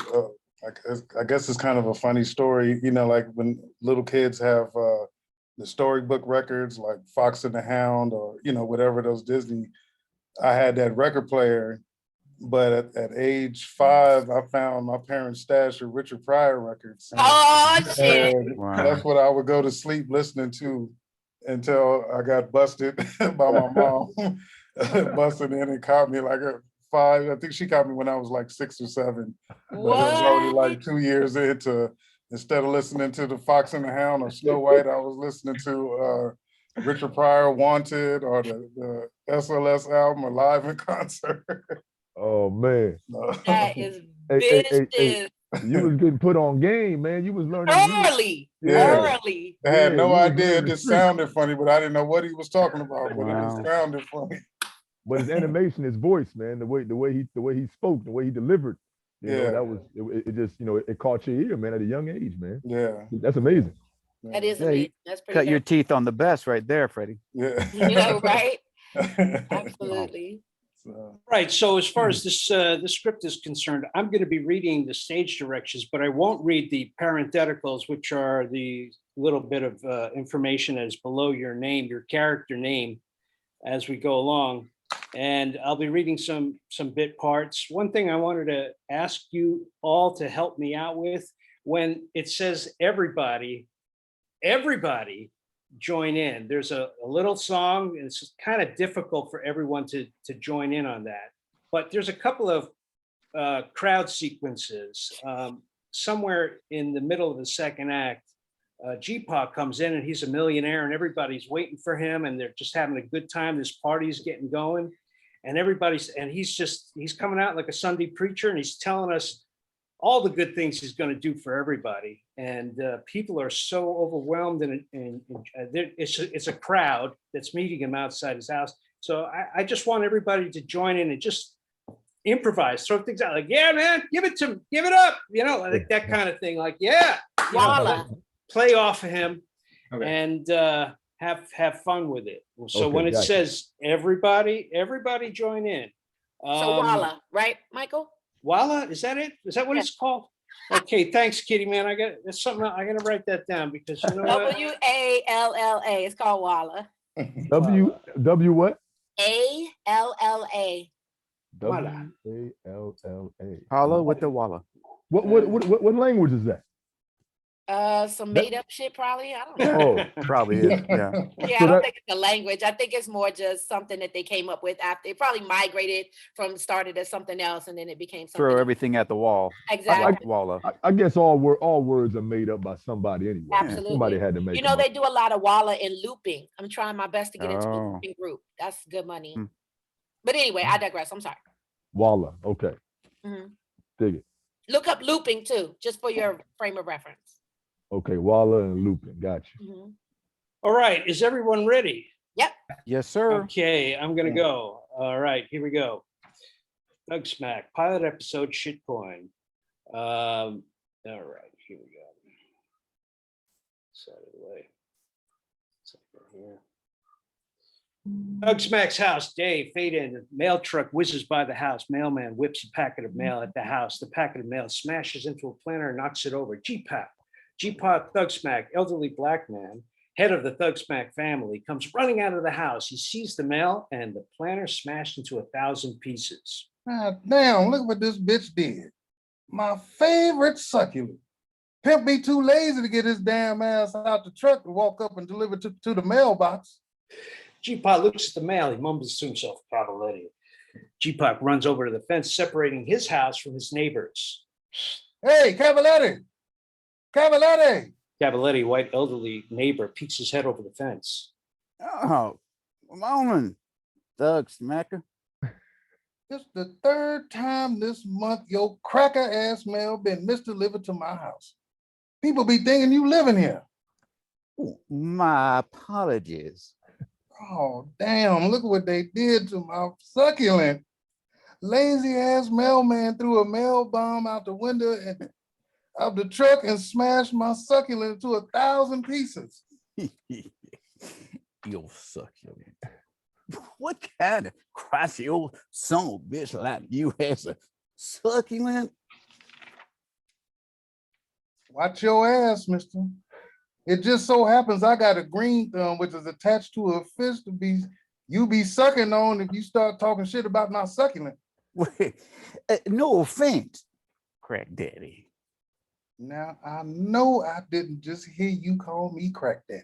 I guess it's kind of a funny story, like when little kids have the storybook records like Fox and the Hound or, whatever those Disney, I had that record player, but at age 5, I found my parents' stash of Richard Pryor records. Oh, shit. Wow. That's what I would go to sleep listening to until I got busted by my mom, busted in and caught me like a 5. I think she caught me when I was like 6 or 7. But it was already like 2 years into, instead of listening to the Fox and the Hound or Snow White, I was listening to Richard Pryor Wanted or the SLS album Alive in Concert. Oh man. That is business. You was getting put on game, man. You was learning early. Early. I had no idea it just sounded funny, but I didn't know what he was talking about, but it just sounded funny. But his animation, his voice, man, the way he spoke, the way he delivered, you know, that was it just, it caught your ear, man, at a young age, man. Yeah. That's amazing. That is amazing. That's pretty cut your teeth on the best right there, Freddie. Yeah. Right? Absolutely. So, Right. So as far as this script is concerned, I'm going to be reading the stage directions, but I won't read the parentheticals, which are the little bit of information that is below your name, your character name, as we go along. And I'll be reading some bit parts. One thing I wanted to ask you all to help me out with, when it says everybody join in. There's a little song, and it's kind of difficult for everyone to join in on that. But there's a couple of crowd sequences. Somewhere in the middle of the second act, Geepaw comes in and he's a millionaire and everybody's waiting for him and they're just having a good time. This party's getting going and he's coming out like a Sunday preacher and he's telling us all the good things he's going to do for everybody. And people are so overwhelmed and it's a crowd that's meeting him outside his house. So I just want everybody to join in and just improvise, throw things out like, yeah, man, give it up. You know, like that kind of thing. Like, yeah, Voila. Play off of him Okay. and have fun with it. So Okay, when it gotcha. says everybody join in. So voila, right, Michael? Voila, is that it? Is that what it's called? Okay, thanks, Kitty, man. That's something I gotta write that down because you know what? W-A-L-L-A. It's called voila. W what? A-L-L-A. Voila. W-A-L-L-A. Holla with the walla. What language is that? Some made up shit probably. I don't know. Oh, Probably is. Yeah. Yeah, So I don't that- think it's a language. I think it's more just something that they came up with after. It probably migrated from started as something else and then it became something Throw else. everything at the wall. Exactly. Walla. I guess all words are made up by somebody anyway. Absolutely. Somebody had to make You know, them they up. do a lot of walla and looping. I'm trying my best to get into a Oh. looping group. That's good money. Hmm. But anyway, I digress. I'm sorry. Walla. Okay. Mhm. Dig it. Look up looping too, just for your frame of reference. Okay. Walla and looping. Got you. Mhm. All right, is everyone ready? Yes, sir. Okay, I'm gonna go. All right, here we go. Thugsmack, pilot episode Shitcoin. All right, here we go. Set it away. Set it here. Thugsmack's house, Dave, fade in. The mail truck whizzes by the house. Mailman whips a packet of mail at the house. The packet of mail smashes into a planter and knocks it over. Geepaw Thugsmack, elderly black man, head of the Thugsmack family, comes running out of the house. He sees the mail and the planter smashed into 1,000 pieces. God damn, look what this bitch did. My favorite succulent. Pimp be too lazy to get his damn ass out the truck and walk up and deliver to the mailbox. Geepaw looks at the mail. He mumbles to himself, Cavaletti. Geepaw runs over to the fence, separating his house from his neighbors. Hey, Cavaletti! Cavaletti! Cavaletti, white elderly neighbor, peeks his head over the fence. Oh, morning, Thugsmacker. This the third time this month your cracker ass mail been misdelivered to my house. People be thinking you living here. Oh, my apologies. Oh, damn, look what they did to my succulent. Lazy ass mailman threw a mail bomb out the window of the truck and smashed my succulent into 1,000 pieces. Your succulent. What kind of crusty old son of a bitch like you has a succulent? Watch your ass, mister. It just so happens I got a green thumb, which is attached to a fish you be sucking on if you start talking shit about my succulent. Wait, no offense, crack daddy. Now, I know I didn't just hear you call me crack daddy.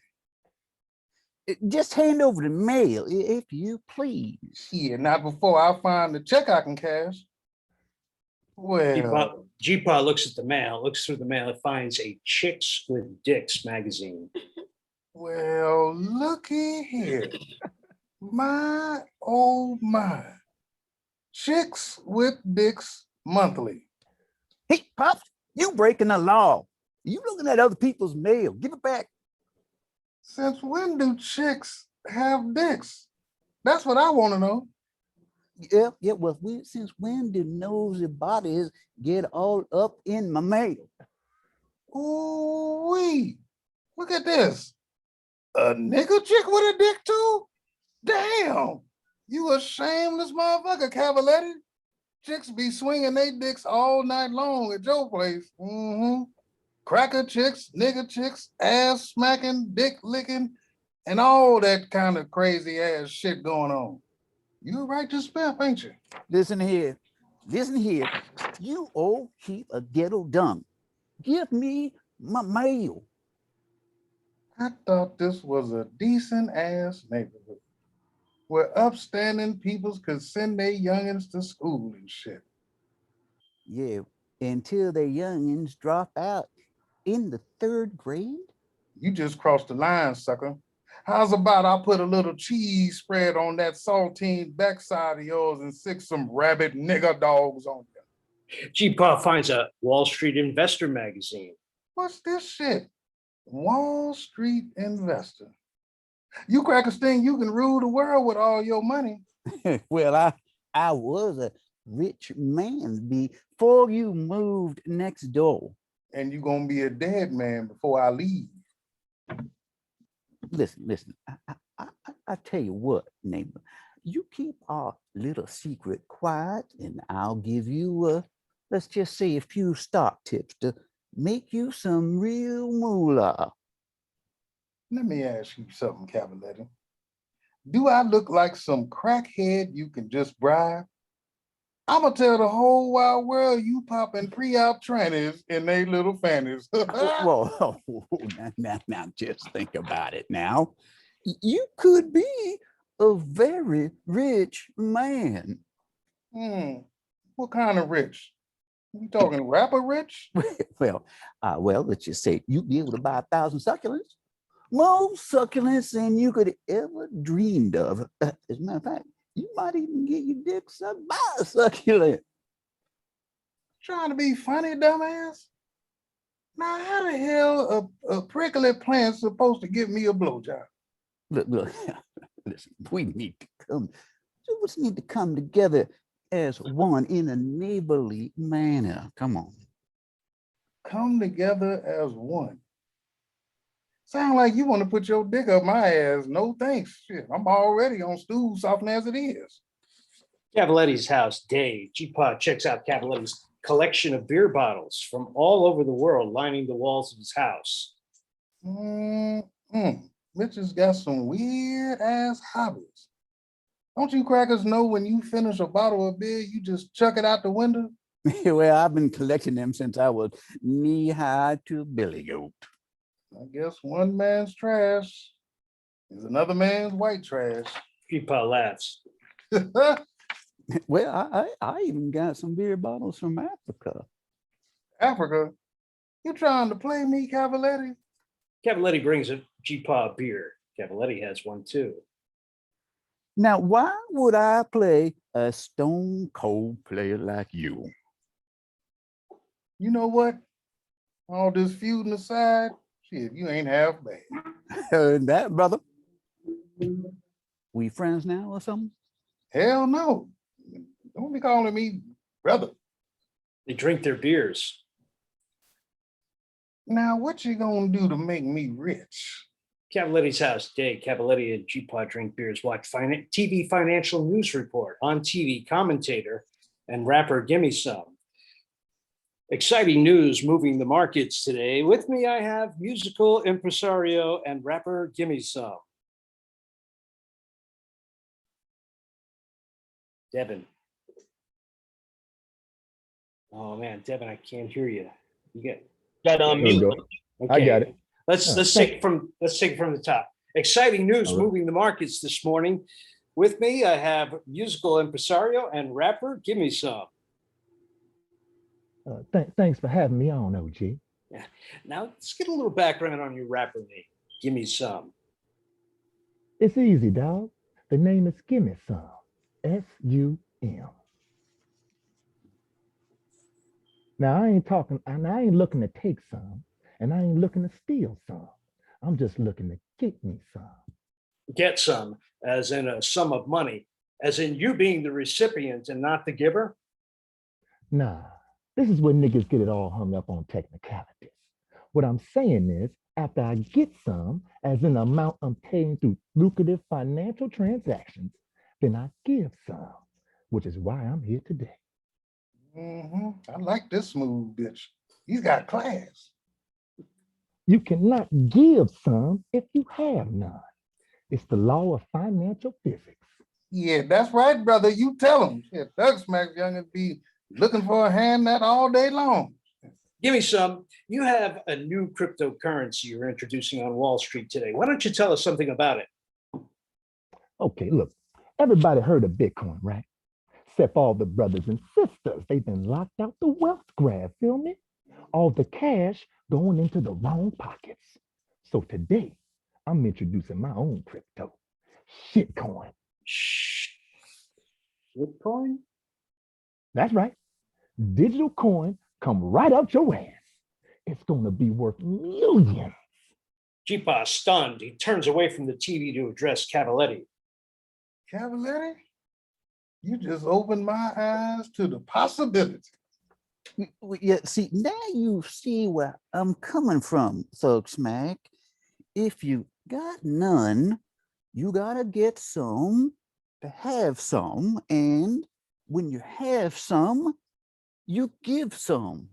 Just hand over the mail, if you please. Yeah, not before I find the check I can cash. Well, Geepaw looks at the mail, looks through the mail, and finds a Chicks with Dicks magazine. well, looky here. My, oh my. Chicks with Dicks Monthly. Hey, Pops, you breaking the law. You looking at other people's mail. Give it back. Since when do chicks have dicks? That's what I want to know. Yeah, well, since when do nosy bodies get all up in my mail? Ooh-wee. Look at this. A nigga chick with a dick too? Damn. You a shameless motherfucker, Cavaletti. Chicks be swinging they dicks all night long at your place. Mm-hmm. Cracker chicks, nigger chicks, ass smacking, dick licking, and all that kind of crazy ass shit going on. You a righteous pimp, ain't you? Listen here. You old heap of ghetto dung. Give me my mail. I thought this was a decent ass neighborhood where upstanding peoples could send their youngins to school and shit. Yeah, until the youngins drop out in the 3rd grade. You just crossed the line, sucker. How's about I put a little cheese spread on that saltine backside of yours and sick some rabid nigger dogs on you? Geepaw finds a Wall Street investor magazine. What's this shit? Wall Street investor. You crackers think you can rule the world with all your money. Well, I was a rich man before you moved next door. And you gonna be a dead man before I leave. Listen, I tell you what, neighbor, you keep our little secret quiet and I'll give you, let's just say a few stock tips to make you some real moolah. Let me ask you something, Cavaletti. Do I look like some crackhead you can just bribe? I'ma tell the whole wide world you popping pre-op trannies in they little fannies. Well, now just think about it now. You could be a very rich man. What kind of rich? You talking rapper rich? Well, let's just say you'd be able to buy 1,000 succulents. More succulents than you could ever dreamed of. As a matter of fact, you might even get your dick sucked by a succulent. Trying to be funny, dumbass? Now, how the hell a prickly plant supposed to give me a blowjob? Look, listen, we need to come together as one in a neighborly manner. Come on. Come together as one. Sound like you want to put your dick up my ass. No thanks. Shit, I'm already on stool softening as it is. Cavaletti's house, Dave. Geepaw checks out Cavaletti's collection of beer bottles from all over the world lining the walls of his house. Mitch's got some weird ass hobbies. Don't you crackers know when you finish a bottle of beer, you just chuck it out the window? Well, I've been collecting them since I was knee-high to a billy goat. I guess one man's trash is another man's white trash. Geepaw laughs. Well, I even got some beer bottles from Africa. Africa? You trying to play me, Cavaletti? Cavaletti brings a Geepaw beer. Cavaletti has one too. Now, why would I play a stone cold player like you? You know what? All this feuding aside, shit, you ain't half bad. Heard that, brother? We friends now or something? Hell no. Don't be calling me brother. They drink their beers. Now, what you gonna do to make me rich? Cavaletti's house, Dave. Cavaletti and Geepaw drink beers, watch TV financial news report on TV, commentator, and rapper Gimme Sum. Exciting news moving the markets today. With me, I have musical impresario and rapper Gimme Sum. Devin. Oh man, Devin, I can't hear you. You got on mute. Okay. I got it. Let's take it from the top. Exciting news moving the markets this morning. With me, I have musical impresario and rapper Gimme Sum. Thanks for having me on, OG. Yeah. Now let's get a little background on your rapper name. Gimme Sum. It's easy, dog. The name is Gimme Sum. S-U-M. Now I ain't looking to take some, and I ain't looking to steal some. I'm just looking to get me some. Get some, as in a sum of money, as in you being the recipient and not the giver? Nah, this is where niggas get it all hung up on technicalities. What I'm saying is, after I get some, as in the amount I'm paying through lucrative financial transactions, then I give some, which is why I'm here today. I like this smooth bitch. He's got class. You cannot give some if you have none. It's the law of financial physics. Yeah, that's right, brother. You tell him. Shit, Thugsmack youngin' be looking for a hand that all day long. Gimme Sum. You have a new cryptocurrency you're introducing on Wall Street today. Why don't you tell us something about it? Okay, look, everybody heard of Bitcoin, right? Except all the brothers and sisters. They've been locked out the wealth grab, feel me? All the cash going into the wrong pockets. So today, I'm introducing my own crypto, Shitcoin. Shitcoin? That's right. Digital coin come right out your ass. It's gonna be worth millions. Geepaw stunned. He turns away from the TV to address Cavaletti. Cavaletti, you just opened my eyes to the possibility. Yeah, see, now you see where I'm coming from, Thugsmack. If you got none, you gotta get some to have some, and when you have some, you give some.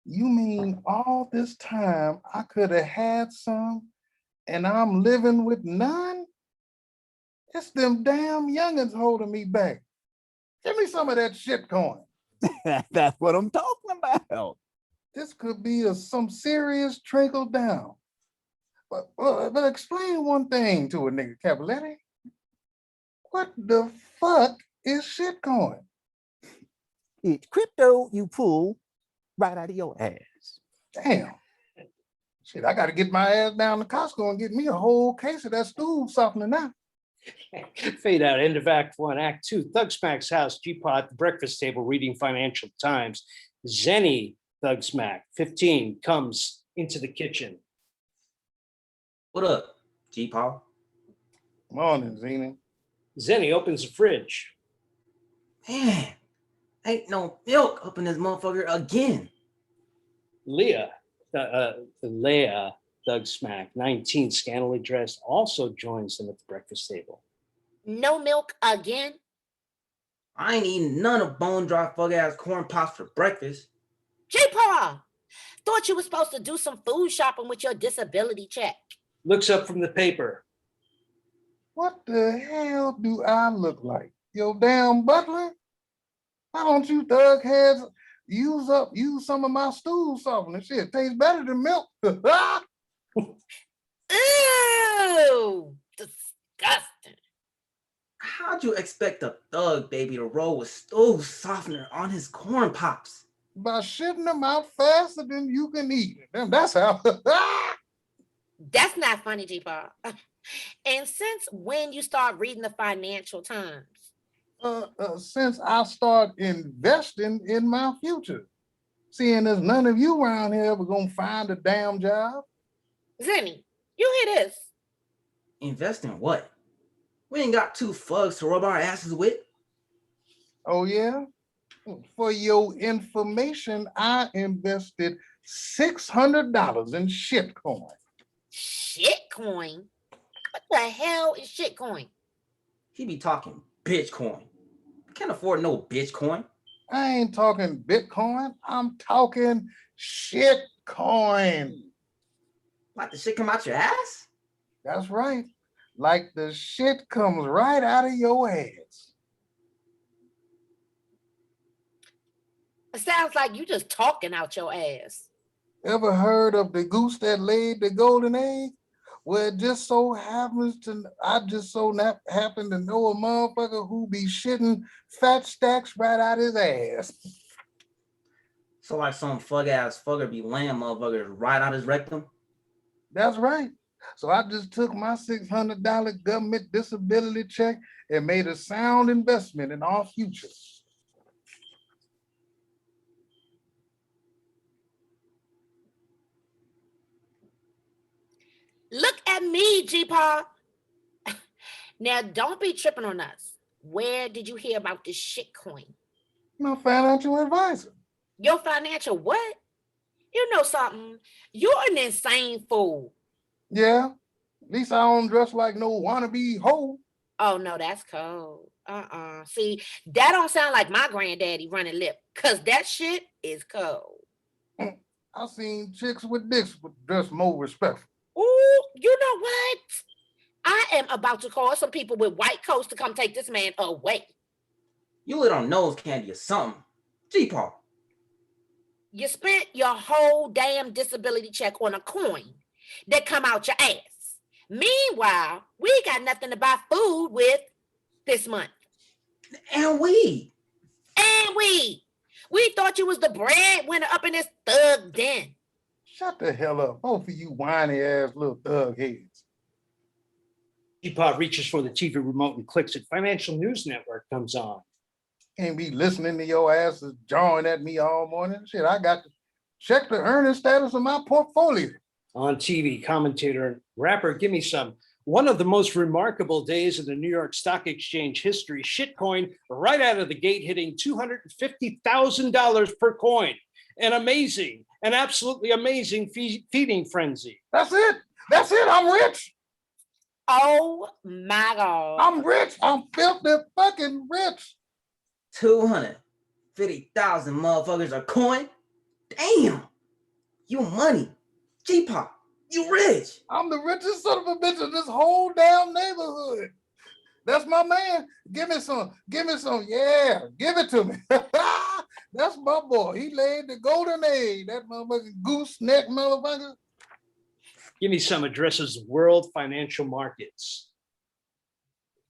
You mean all this time I could have had some and I'm living with none? It's them damn youngins holding me back. Give me some of that shit coin. That's what I'm talking about. This could be some serious trickle down. But explain one thing to a nigga, Cavaletti. What the fuck is shitcoin? It's crypto you pull right out of your ass. Damn. Shit, I gotta get my ass down to Costco and get me a whole case of that stool softener now. Fade out. End of Act 1. Act 2. Thugsmack's house. Geepaw at the breakfast table reading Financial Times. Zennie Thugsmack, 15, comes into the kitchen. What up, Geepaw? Morning, Zennie. Zennie opens the fridge. Man, ain't no milk up in this motherfucker again. Lelah Thugsmack, 19, scantily dressed, also joins them at the breakfast table. No milk again? I ain't eating none of bone dry fuck ass corn pops for breakfast. Geepaw, thought you were supposed to do some food shopping with your disability check. Looks up from the paper. What the hell do I look like? Your damn butler? Why don't you thug heads use some of my stool softener? Shit tastes better than milk. Ew, disgusting. How'd you expect a thug baby to roll with stool softener on his corn pops? By shitting them out faster than you can eat them. That's how. That's not funny, Geepaw. And since when you start reading the Financial Times? Since I start investing in my future. Seeing as none of you around here ever gonna find a damn job. Zennie, you hear this? Invest in what? We ain't got two thugs to rub our asses with. Oh yeah? For your information, I invested $600 in shitcoin. Shitcoin? What the hell is shitcoin? He be talking bitchcoin. Can't afford no bitchcoin. I ain't talking Bitcoin. I'm talking shitcoin. Like the shit come out your ass? That's right. Like the shit comes right out of your ass. It sounds like you just talking out your ass. Ever heard of the goose that laid the golden egg? Well, it just so happens to, I just so happen to know a motherfucker who be shitting fat stacks right out his ass. So like some fuck ass fucker be laying motherfuckers right out his rectum? That's right. So I just took my $600 government disability check and made a sound investment in our future. Look at me, Geepaw. Now, don't be tripping on us. Where did you hear about this shitcoin? My financial advisor. Your financial what? You know something? You're an insane fool. Yeah, at least I don't dress like no wannabe hoe. Oh no, that's cold. See, that don't sound like my granddaddy running lip, cause that shit is cold. I seen chicks with dicks dressed more respectful. Ooh, you know what? I am about to call some people with white coats to come take this man away. You lit on nose candy or something. Geepaw. You spent your whole damn disability check on a coin that come out your ass. Meanwhile, we got nothing to buy food with this month. And we. We thought you was the breadwinner up in this thug den. Shut the hell up, both of you whiny ass little thug heads. Geepaw reaches for the TV remote and clicks it. Financial News Network comes on. Can't be listening to your asses jawing at me all morning. Shit, I got to check the earning status of my portfolio. On TV, commentator, rapper Gimme Sum. One of the most remarkable days in the New York Stock Exchange history. Shitcoin right out of the gate hitting $250,000 per coin. An absolutely amazing feeding frenzy. That's it. I'm rich. Oh my God. I'm rich. I'm filthy fucking rich. 250,000 motherfuckers a coin? Damn. You money. Geepaw. You rich. I'm the richest son of a bitch in this whole damn neighborhood. That's my man. Give me some. Yeah, give it to me. That's my boy. He laid the golden egg. That motherfucking gooseneck motherfucker. Gimme Some addresses the world financial markets.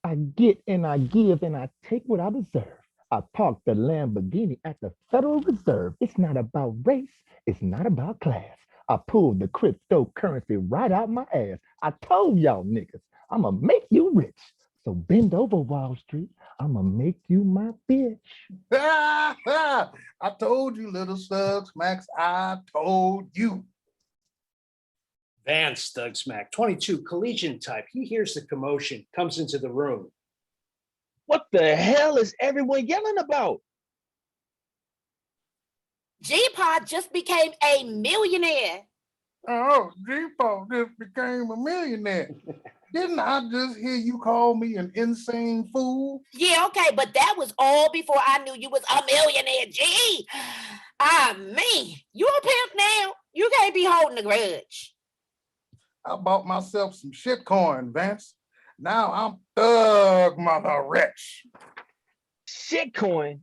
I get and I give and I take what I deserve. I parked the Lamborghini at the Federal Reserve. It's not about race. It's not about class. I pulled the cryptocurrency right out my ass. I told y'all niggas, I'ma make you rich. So bend over, Wall Street. I'ma make you my bitch. I told you, little Thugsmack. I told you. Vance Thugsmack, 22, collegiate type. He hears the commotion, comes into the room. What the hell is everyone yelling about? Geepaw just became a millionaire. Oh, Geepaw just became a millionaire. Didn't I just hear you call me an insane fool? Yeah, okay, but that was all before I knew you was a millionaire, G. Man, you a pimp now. You can't be holding a grudge. I bought myself some shitcoin, Vance. Now I'm thug mother rich. Shitcoin?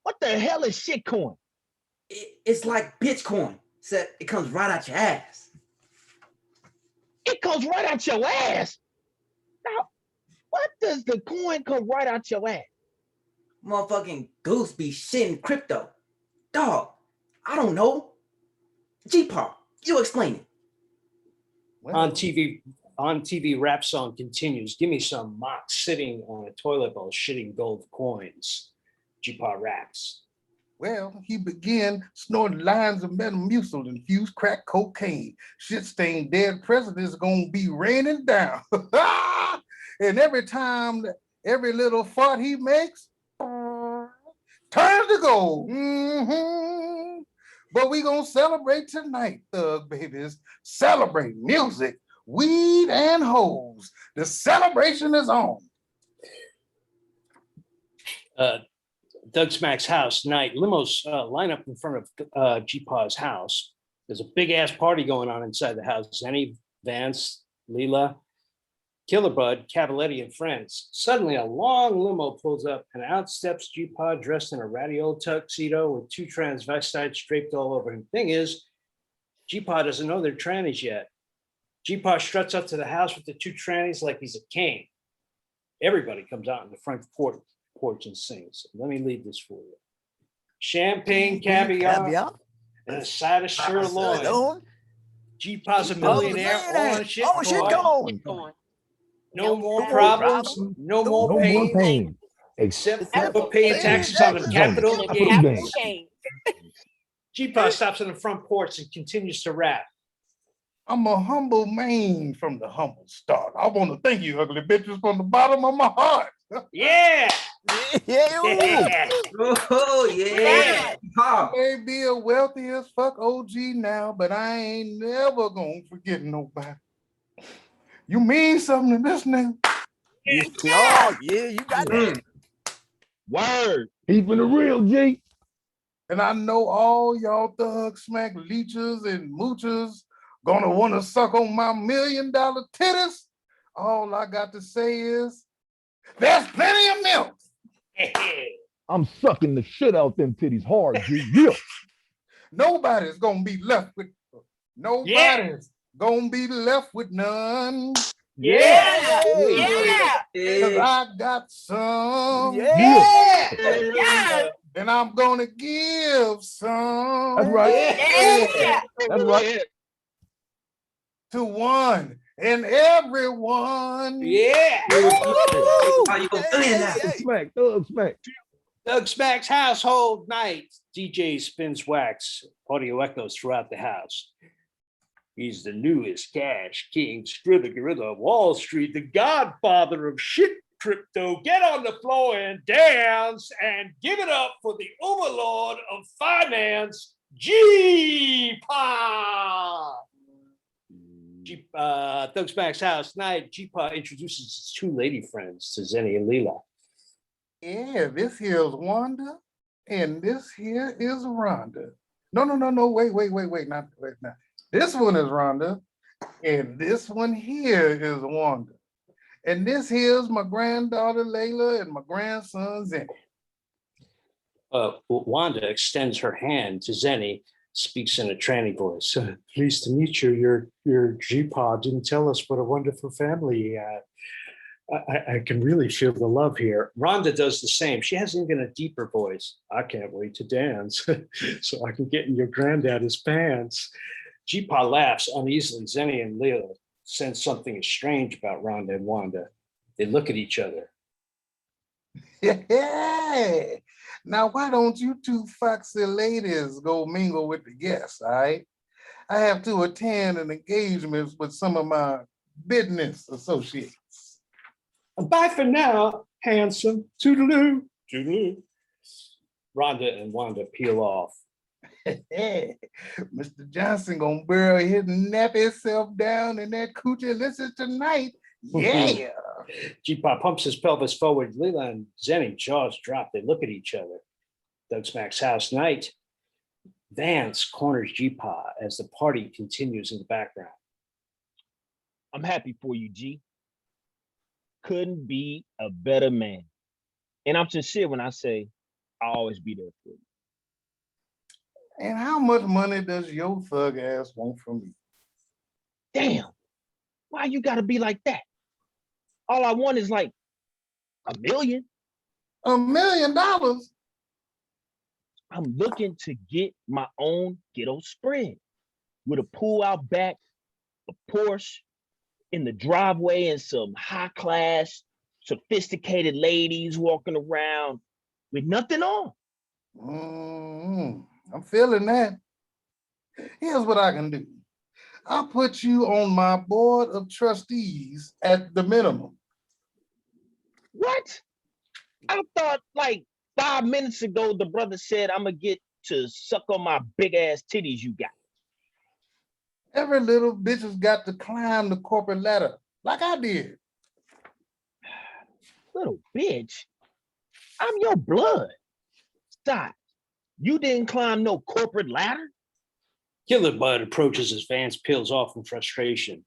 What the hell is shitcoin? It's like Bitcoin, except it comes right out your ass. It comes right out your ass? Now, what does the coin come right out your ass? Motherfucking goose be shitting crypto. Dog, I don't know. Geepaw, you explain it. Well, On TV, rap song continues. Gimme Some mock sitting on a toilet bowl, shitting gold coins. Geepaw raps. well, he began snorting lines of Metamucil infused crack cocaine. Shit-stained dead president's gonna be raining down. And every time, every little fart he makes turns to gold. Mm-hmm. But we gonna celebrate tonight, thug babies. Celebrate music, weed, and hoes. The celebration is on. Thugsmack's house night. Limos line up in front of Geepaw's house. There's a big ass party going on inside the house. Zennie, Vance, Lelah, Killer Bud, Cavaletti, and friends. Suddenly, a long limo pulls up, and out steps Geepaw dressed in a ratty old tuxedo with two transvestites draped all over him. Thing is, Geepaw doesn't know they're trannies yet. Geepaw struts up to the house with the two trannies like he's a king. Everybody comes out in the front porch and sings. Let me lead this for you. Champagne, caviar, and a side of sirloin. Geepaw's a millionaire on Shitcoin. No more problems, no more pain, except for paying taxes on the capital gains. Geepaw stops on the front porch and continues to rap. I'm a humble man from the humble start. I want to thank you, ugly bitches, from the bottom of my heart. Yeah. Yeah. Oh, yeah. I may be a wealthy as fuck OG now, but I ain't never gonna forget nobody. You mean something to this nigga? Oh, yeah, you got that. Word. Keeping it real, G. And I know all y'all thug smack leeches and moochers gonna want to suck on my $1 million titties. All I got to say is, there's plenty of milk. I'm sucking the shit out them titties hard, G. Yeah. Nobody's gonna be left with none. Yeah. Cause I got some. Yeah. And I'm gonna give some. That's right. Yeah. That's right. To one and everyone. Yeah. Smack, thug smack. Doug Smack's household night. DJ spins wax. Audio echoes throughout the house. He's the newest cash king, Skrilla Gorilla of Wall Street, the godfather of shit crypto. Get on the floor and dance and give it up for the overlord of finance, Geepaw. Doug Smack's house night. Geepaw introduces his two lady friends to Zennie and Lelah. Yeah, this here is Wanda, and this here is Rhonda. No, wait, not. This one is Rhonda, and this one here is Wanda. And this here is my granddaughter Lelah and my grandson Zennie. Wanda extends her hand to Zennie, speaks in a tranny voice. Pleased to meet you. Your Geepaw didn't tell us what a wonderful family. I can really feel the love here. Rhonda does the same. She has even a deeper voice. I can't wait to dance so I can get in your granddaddy's pants. Geepaw laughs uneasily. Zennie and Lelah sense something strange about Rhonda and Wanda. They look at each other. Hey, now why don't you two foxy ladies go mingle with the guests, all right? I have to attend an engagement with some of my business associates. Bye for now, handsome. Toodaloo. Toodaloo. Rhonda and Wanda peel off. Mr. Johnson gonna bury his nappy self down in that coochie listen tonight. Yeah. Geepaw pumps his pelvis forward. Lelah and Zennie jaws drop. They look at each other. Doug Smack's house night. Vance corners Geepaw as the party continues in the background. I'm happy for you, G. Couldn't be a better man. And I'm sincere when I say I'll always be there for you. And how much money does your thug ass want from me? Damn, why you gotta be like that? All I want is like $1 million. $1 million? I'm looking to get my own ghetto spread with a pool out back, a Porsche in the driveway, and some high class, sophisticated ladies walking around with nothing on. I'm feeling that. Here's what I can do. I'll put you on my board of trustees at the minimum. What? I thought like 5 minutes ago, the brother said I'm gonna get to suck on my big ass titties you got. Every little bitch has got to climb the corporate ladder like I did. Little bitch, I'm your blood. Stop. You didn't climb no corporate ladder? Killer Bud approaches as Vance peels off in frustration.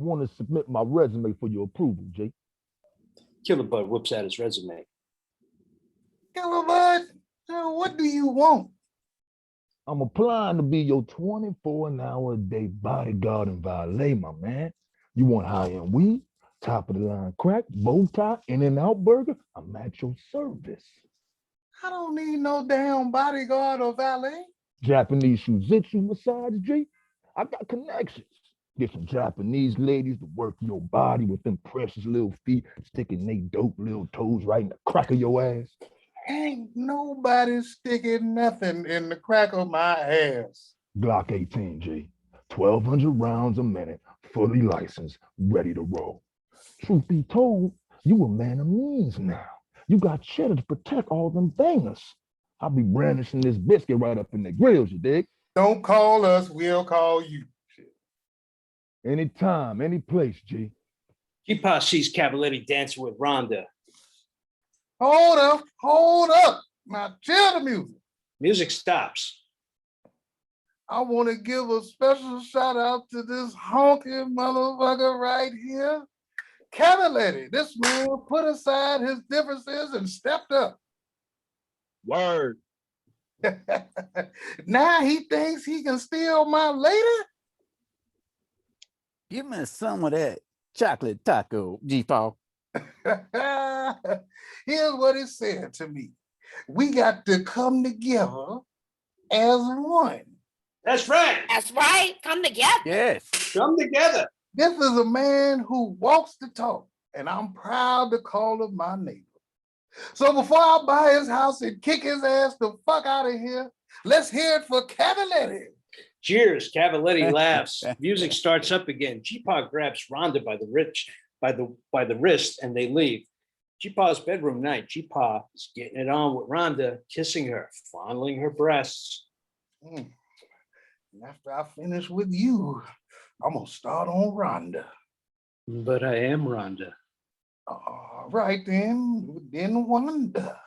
I want to submit my resume for your approval, Jake. Killer Bud whips out his resume. Killer Bud, what do you want? I'm applying to be your 24-hour-a-day bodyguard and valet, my man. You want high-end weed, top-of-the-line crack, bow tie, In-N-Out burger? I'm at your service. I don't need no damn bodyguard or valet. Japanese shujitsu massage, G. I got connections. Get some Japanese ladies to work your body with them precious little feet, sticking they dope little toes right in the crack of your ass. Ain't nobody sticking nothing in the crack of my ass. Glock 18, G. 1,200 rounds a minute, fully licensed, ready to roll. Truth be told, you a man of means now. You got cheddar to protect all them bangers. I'll be brandishing this biscuit right up in their grills, you dig? Don't call us, we'll call you. Anytime, any place, G. Geepaw sees Cavaletti dancing with Rhonda. Hold up. Now chill the music. Music stops. I want to give a special shout out to this honking motherfucker right here. Cavaletti, this man put aside his differences and stepped up. Word. Now he thinks he can steal my lady? Give me some of that chocolate taco, Geepaw. Here's what he said to me. We got to come together as one. That's right. That's right. Come together. Yes. Come together. This is a man who walks the talk, and I'm proud to call him my neighbor. So before I buy his house and kick his ass the fuck out of here, let's hear it for Cavaletti. Cheers. Cavaletti laughs. Music starts up again. Geepaw grabs Rhonda by the wrist, and they leave. Geepaw's bedroom night. Geepaw is getting it on with Rhonda, kissing her, fondling her breasts. And after I finish with you, I'm gonna start on Rhonda. But I am Rhonda. All right then Wanda.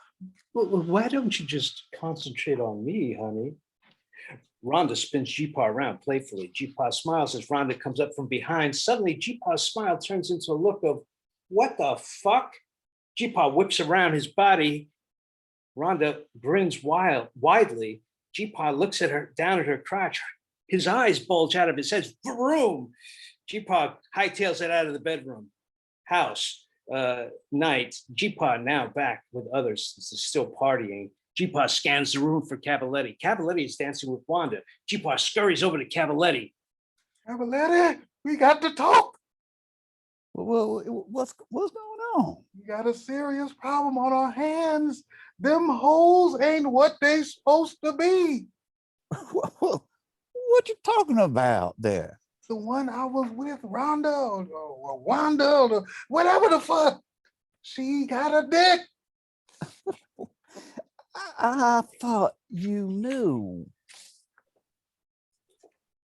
Well, why don't you just concentrate on me, honey? Rhonda spins Geepaw around playfully. Geepaw smiles as Rhonda comes up from behind. Suddenly, Geepaw's smile turns into a look of, what the fuck? Geepaw whips around his body. Rhonda grins widely. Geepaw looks at her, down at her crotch. His eyes bulge out of his head. Vroom! Geepaw hightails it out of the bedroom. House. Night. Geepaw now back with others. This is still partying. Geepaw scans the room for Cavaletti. Cavaletti is dancing with Wanda. Geepaw scurries over to Cavaletti. Cavaletti, we got to talk. Well, what's going on? We got a serious problem on our hands. Them hoes ain't what they supposed to be. What you talking about there? The one I was with, Rhonda or Wanda or whatever the fuck. She got a dick. I thought you knew.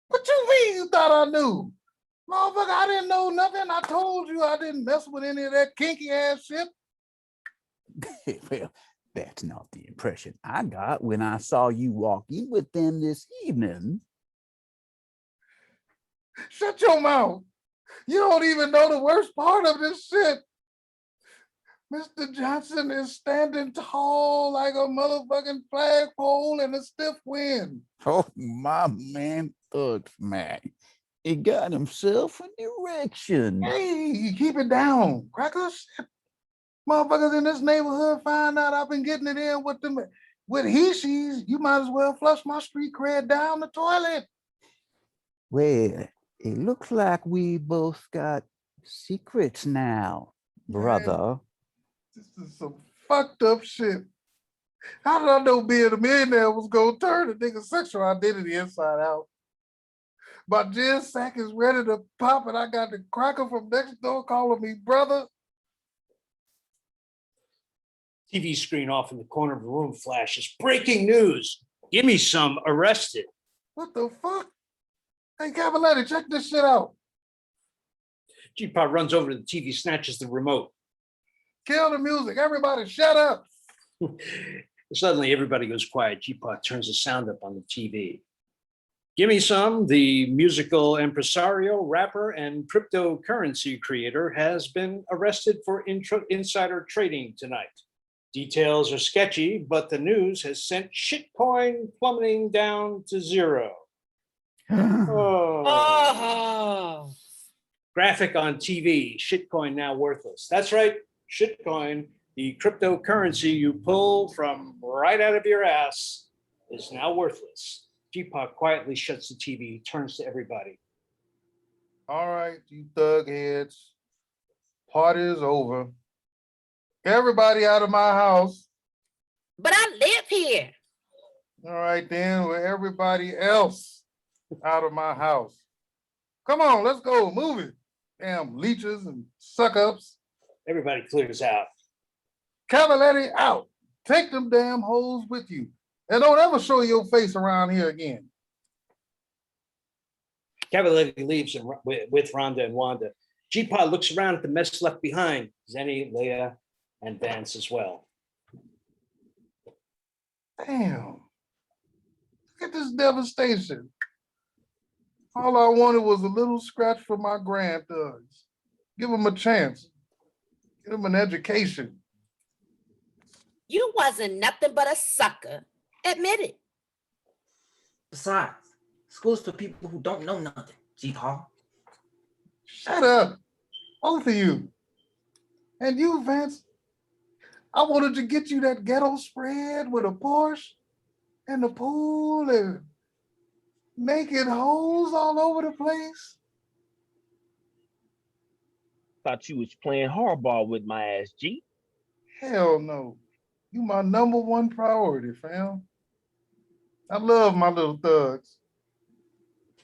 What you mean you thought I knew? Motherfucker, I didn't know nothing. I told you I didn't mess with any of that kinky ass shit. Well, that's not the impression I got when I saw you walking with them this evening. Shut your mouth. You don't even know the worst part of this shit. Mr. Johnson is standing tall like a motherfucking flagpole in a stiff wind. Oh, my man, Thugsmack. He got himself an erection. Hey, keep it down, crackers. Motherfuckers in this neighborhood find out I've been getting it in with he-she's. You might as well flush my street cred down the toilet. Well, it looks like we both got secrets now, brother. Man, this is some fucked up shit. How did I know being a millionaire was gonna turn a nigga's sexual identity inside out? My gin sack is ready to pop, and I got the cracker from next door calling me brother. TV screen off in the corner of the room flashes. Breaking news. Gimme Sum arrested. What the fuck? Hey, Cavaletti, check this shit out. Geepaw runs over to the TV, snatches the remote. Kill the music. Everybody shut up. Suddenly, everybody goes quiet. Geepaw turns the sound up on the TV. Gimme Sum, the musical impresario, rapper, and cryptocurrency creator, has been arrested for insider trading tonight. Details are sketchy, but the news has sent Shitcoin plummeting down to zero. Oh. Graphic on TV, Shitcoin now worthless. That's right, Shitcoin, the cryptocurrency you pull from right out of your ass, is now worthless. Geepaw quietly shuts the TV, turns to everybody. All right, you thug heads. Party is over. Everybody out of my house. But I live here. All right, then, with everybody else out of my house. Come on, let's go. Move it. Damn leeches and suck-ups. Everybody clears out. Cavaletti out. Take them damn hoes with you. And don't ever show your face around here again. Cavaletti leaves with Rhonda and Wanda. Geepaw looks around at the mess left behind. Zennie, Lelah, and Vance as well. Damn. Look at this devastation. All I wanted was a little scratch for my grand thugs. Give them a chance. Give them an education. You wasn't nothing but a sucker. Admit it. Besides, school's for people who don't know nothing, Geepaw. Shut up, both of you. And you, Vance, I wanted to get you that ghetto spread with a Porsche and the pool and naked hoes all over the place. Thought you was playing hardball with my ass, G. Hell no. You my #1 priority, fam. I love my little thugs.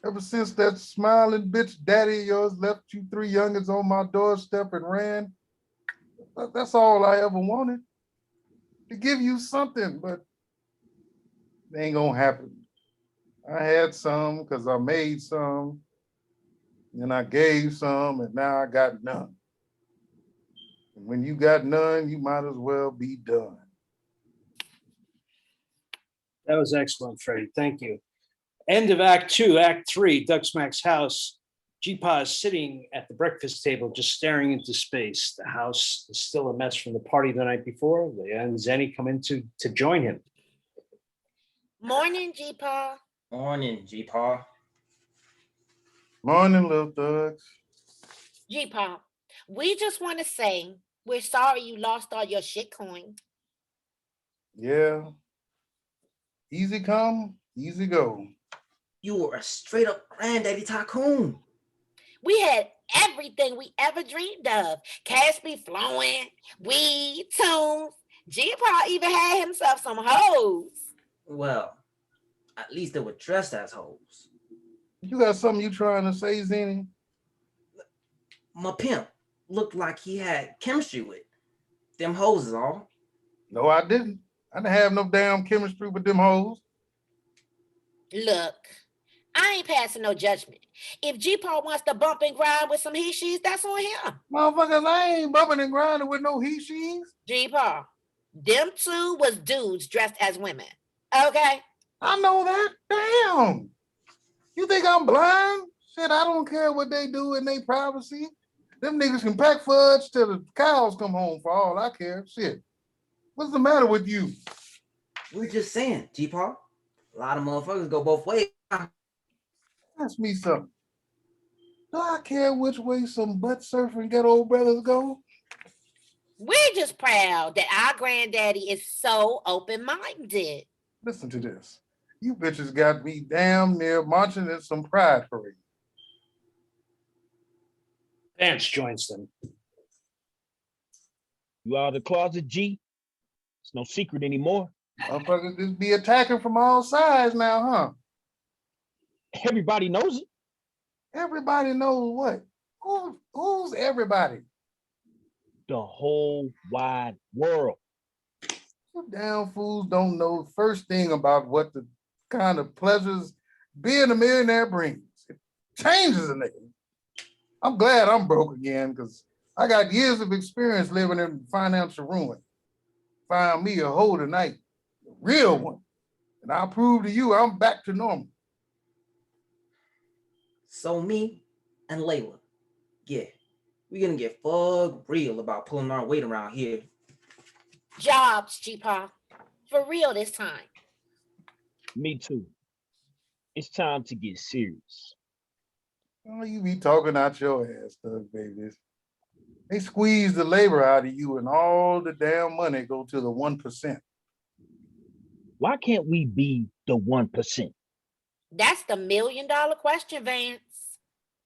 Ever since that smiling bitch daddy of yours left you 3 youngins on my doorstep and ran, that's all I ever wanted. To give you something, but it ain't gonna happen. I had some because I made some, and I gave some, and now I got none. And when you got none, you might as well be done. That was excellent, Freddie. Thank you. End of Act 2, Act 3, Thugsmack's house. Geepaw is sitting at the breakfast table, just staring into space. The house is still a mess from the party the night before. Leah and Zennie come in to join him. Morning, Geepaw. Morning, Geepaw. Morning, little thugs. Geepaw, we just want to say we're sorry you lost all your shitcoin. Yeah. Easy come, easy go. You were a straight up granddaddy tycoon. We had everything we ever dreamed of. Cash be flowing, weed, tunes. Geepaw even had himself some hoes. Well, at least they were dressed as hoes. You got something you trying to say, Zennie? My pimp looked like he had chemistry with them hoes is all. No, I didn't. I didn't have no damn chemistry with them hoes. Look, I ain't passing no judgment. If Geepaw wants to bump and grind with some he-she's, that's on him. Motherfuckers, I ain't bumping and grinding with no he-she's. Geepaw, them two was dudes dressed as women. Okay? I know that. Damn. You think I'm blind? Shit, I don't care what they do in their privacy. Them niggas can pack fudge till the cows come home for all I care. Shit. What's the matter with you? We're just saying, Geepaw. A lot of motherfuckers go both ways. Ask me something. Do I care which way some butt surfing ghetto brothers go? We're just proud that our granddaddy is so open-minded. Listen to this. You bitches got me damn near marching in some pride parade. Vance joins them. You out of the closet, G? It's no secret anymore. Motherfuckers just be attacking from all sides now, huh? Everybody knows it. Everybody knows what? Who's everybody? The whole wide world. You damn fools don't know the first thing about what the kind of pleasures being a millionaire brings. It changes a nigga. I'm glad I'm broke again because I got years of experience living in financial ruin. Find me a hoe tonight, a real one, and I'll prove to you I'm back to normal. So me and Lelah, yeah, we're gonna get fuck real about pulling our weight around here. Jobs, Geepaw. For real this time. Me too. It's time to get serious. Oh, you be talking out your ass, thug babies. They squeeze the labor out of you and all the damn money go to the 1%. Why can't we be the 1%? That's the $1 million question, Vance.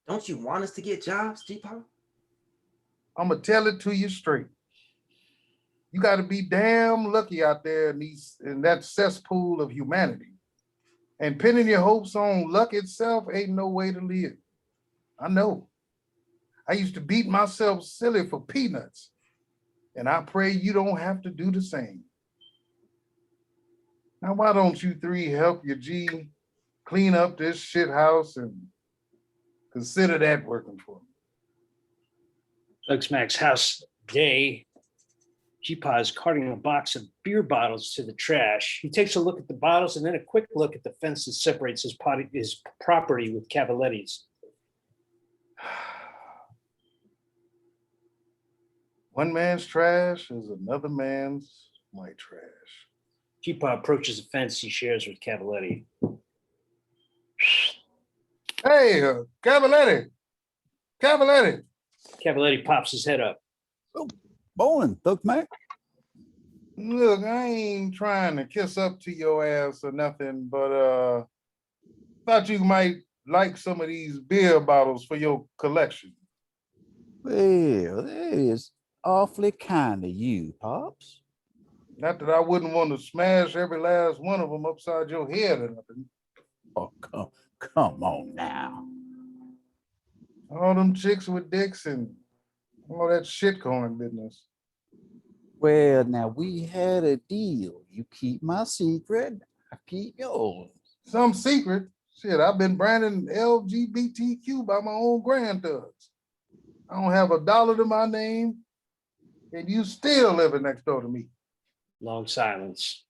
Don't you want us to get jobs, Geepaw? I'm gonna tell it to you straight. You gotta be damn lucky out there in that cesspool of humanity. And pinning your hopes on luck itself ain't no way to live. I know. I used to beat myself silly for peanuts. And I pray you don't have to do the same. Now, why don't you three help your G clean up this shit house and consider that working for me? Thugsmack's house day. Geepaw is carting a box of beer bottles to the trash. He takes a look at the bottles and then a quick look at the fence that separates his property with Cavaletti's. One man's trash is another man's white trash. Geepaw approaches the fence he shares with Cavaletti. Hey, Cavaletti. Cavaletti. Cavaletti pops his head up. Morning, Thugsmack. Look, I ain't trying to kiss up to your ass or nothing, but thought you might like some of these beer bottles for your collection. Well, that is awfully kind of you, Pops. Not that I wouldn't want to smash every last one of them upside your head or nothing. Oh, come on now. All them chicks with dicks and all that shitcoin business. Well, now we had a deal. You keep my secret, I keep yours. Some secret? Shit, I've been branding LGBTQ by my own grand thugs. I don't have a dollar to my name, and you still living next door to me. Long silence.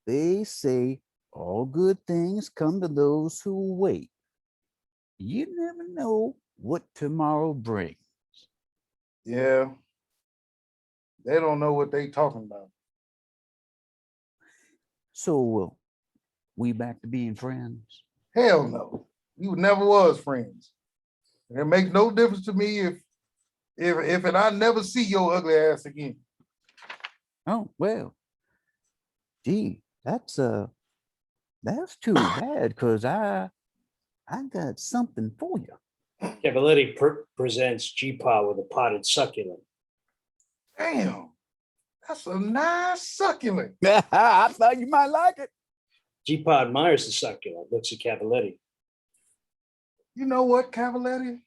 They say all good things come to those who wait. You never know what tomorrow brings. Yeah. They don't know what they talking about. So, we back to being friends? Hell no. You never was friends. And it makes no difference to me if and I never see your ugly ass again. Oh, well. Gee, that's too bad, because I got something for you. Cavaletti presents Geepaw with a potted succulent. Damn, that's a nice succulent. I thought you might like it. Geepaw admires the succulent, looks at Cavaletti. You know what, Cavaletti?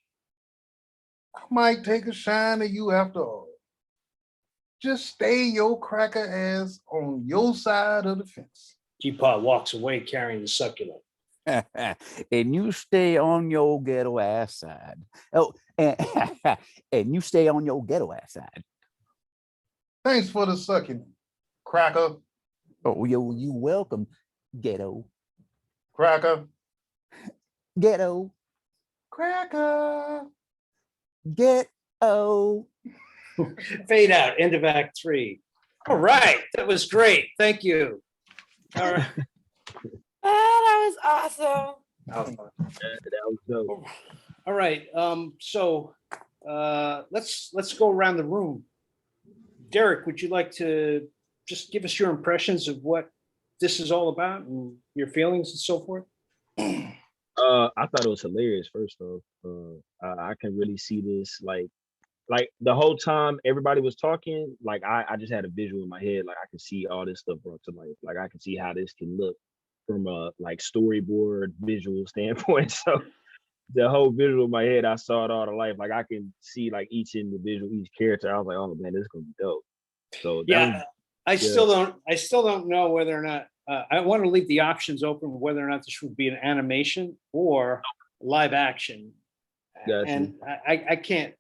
I might take a shine to you after all. Just stay your cracker ass on your side of the fence. Geepaw walks away carrying the succulent. And you stay on your ghetto ass side. Oh, and you stay on your ghetto ass side. Thanks for the succulent, cracker. Oh, you welcome, ghetto. Cracker. Ghetto. Cracker. Ghetto. Fade out, end of Act 3. All right, that was great. Thank you. All right. Oh, that was awesome. That was fun. That was dope. All right. So let's go around the room. Derrick, would you like to just give us your impressions of what this is all about and your feelings and so forth? I thought it was hilarious. First off, I can really see this like the whole time everybody was talking. Like I just had a visual in my head. Like I can see all this stuff brought to life. Like I can see how this can look from a like storyboard visual standpoint. So the whole visual in my head, I saw it all to life. Like I can see like each individual, each character. I was like, oh man, this is gonna be dope. So yeah, I still don't know whether or not I want to leave the options open whether or not this would be an animation or live action. Gotcha. And I can't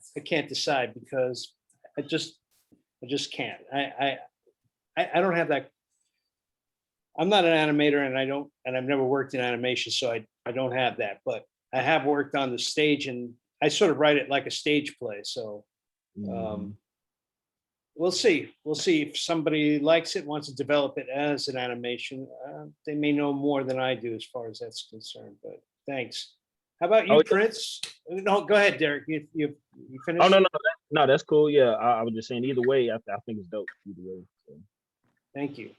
decide because I just can't. I don't have that. I'm not an animator and I've never worked in animation, so I don't have that, but I have worked on the stage and I sort of write it like a stage play. So we'll see. We'll see if somebody likes it, wants to develop it as an animation. They may know more than I do as far as that's concerned, but thanks. How about you, Prince? No, go ahead, Derrick. You finished? Oh no, that's cool. Yeah, I was just saying either way, I think it's dope either way. So. Thank you.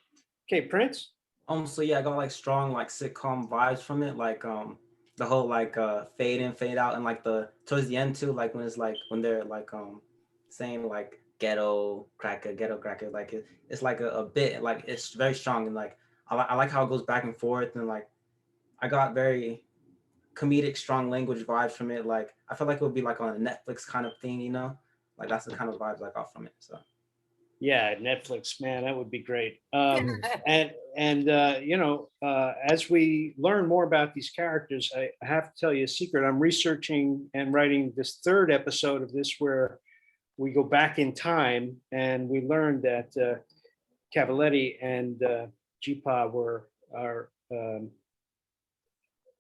Okay, Prince. So yeah, I got like strong like sitcom vibes from it, like the whole like fade in, fade out, and like the towards the end too, like when they're like saying like ghetto cracker, like it's like a bit like it's very strong and like I like how it goes back and forth and like I got very comedic strong language vibes from it. Like I feel like it would be like on a Netflix kind of thing, you know, like that's the kind of vibes I got from it. So Yeah, Netflix, man, that would be great. And you know, as we learn more about these characters, I have to tell you a secret. I'm researching and writing this third episode of this where we go back in time and we learned that Cavaletti and Geepaw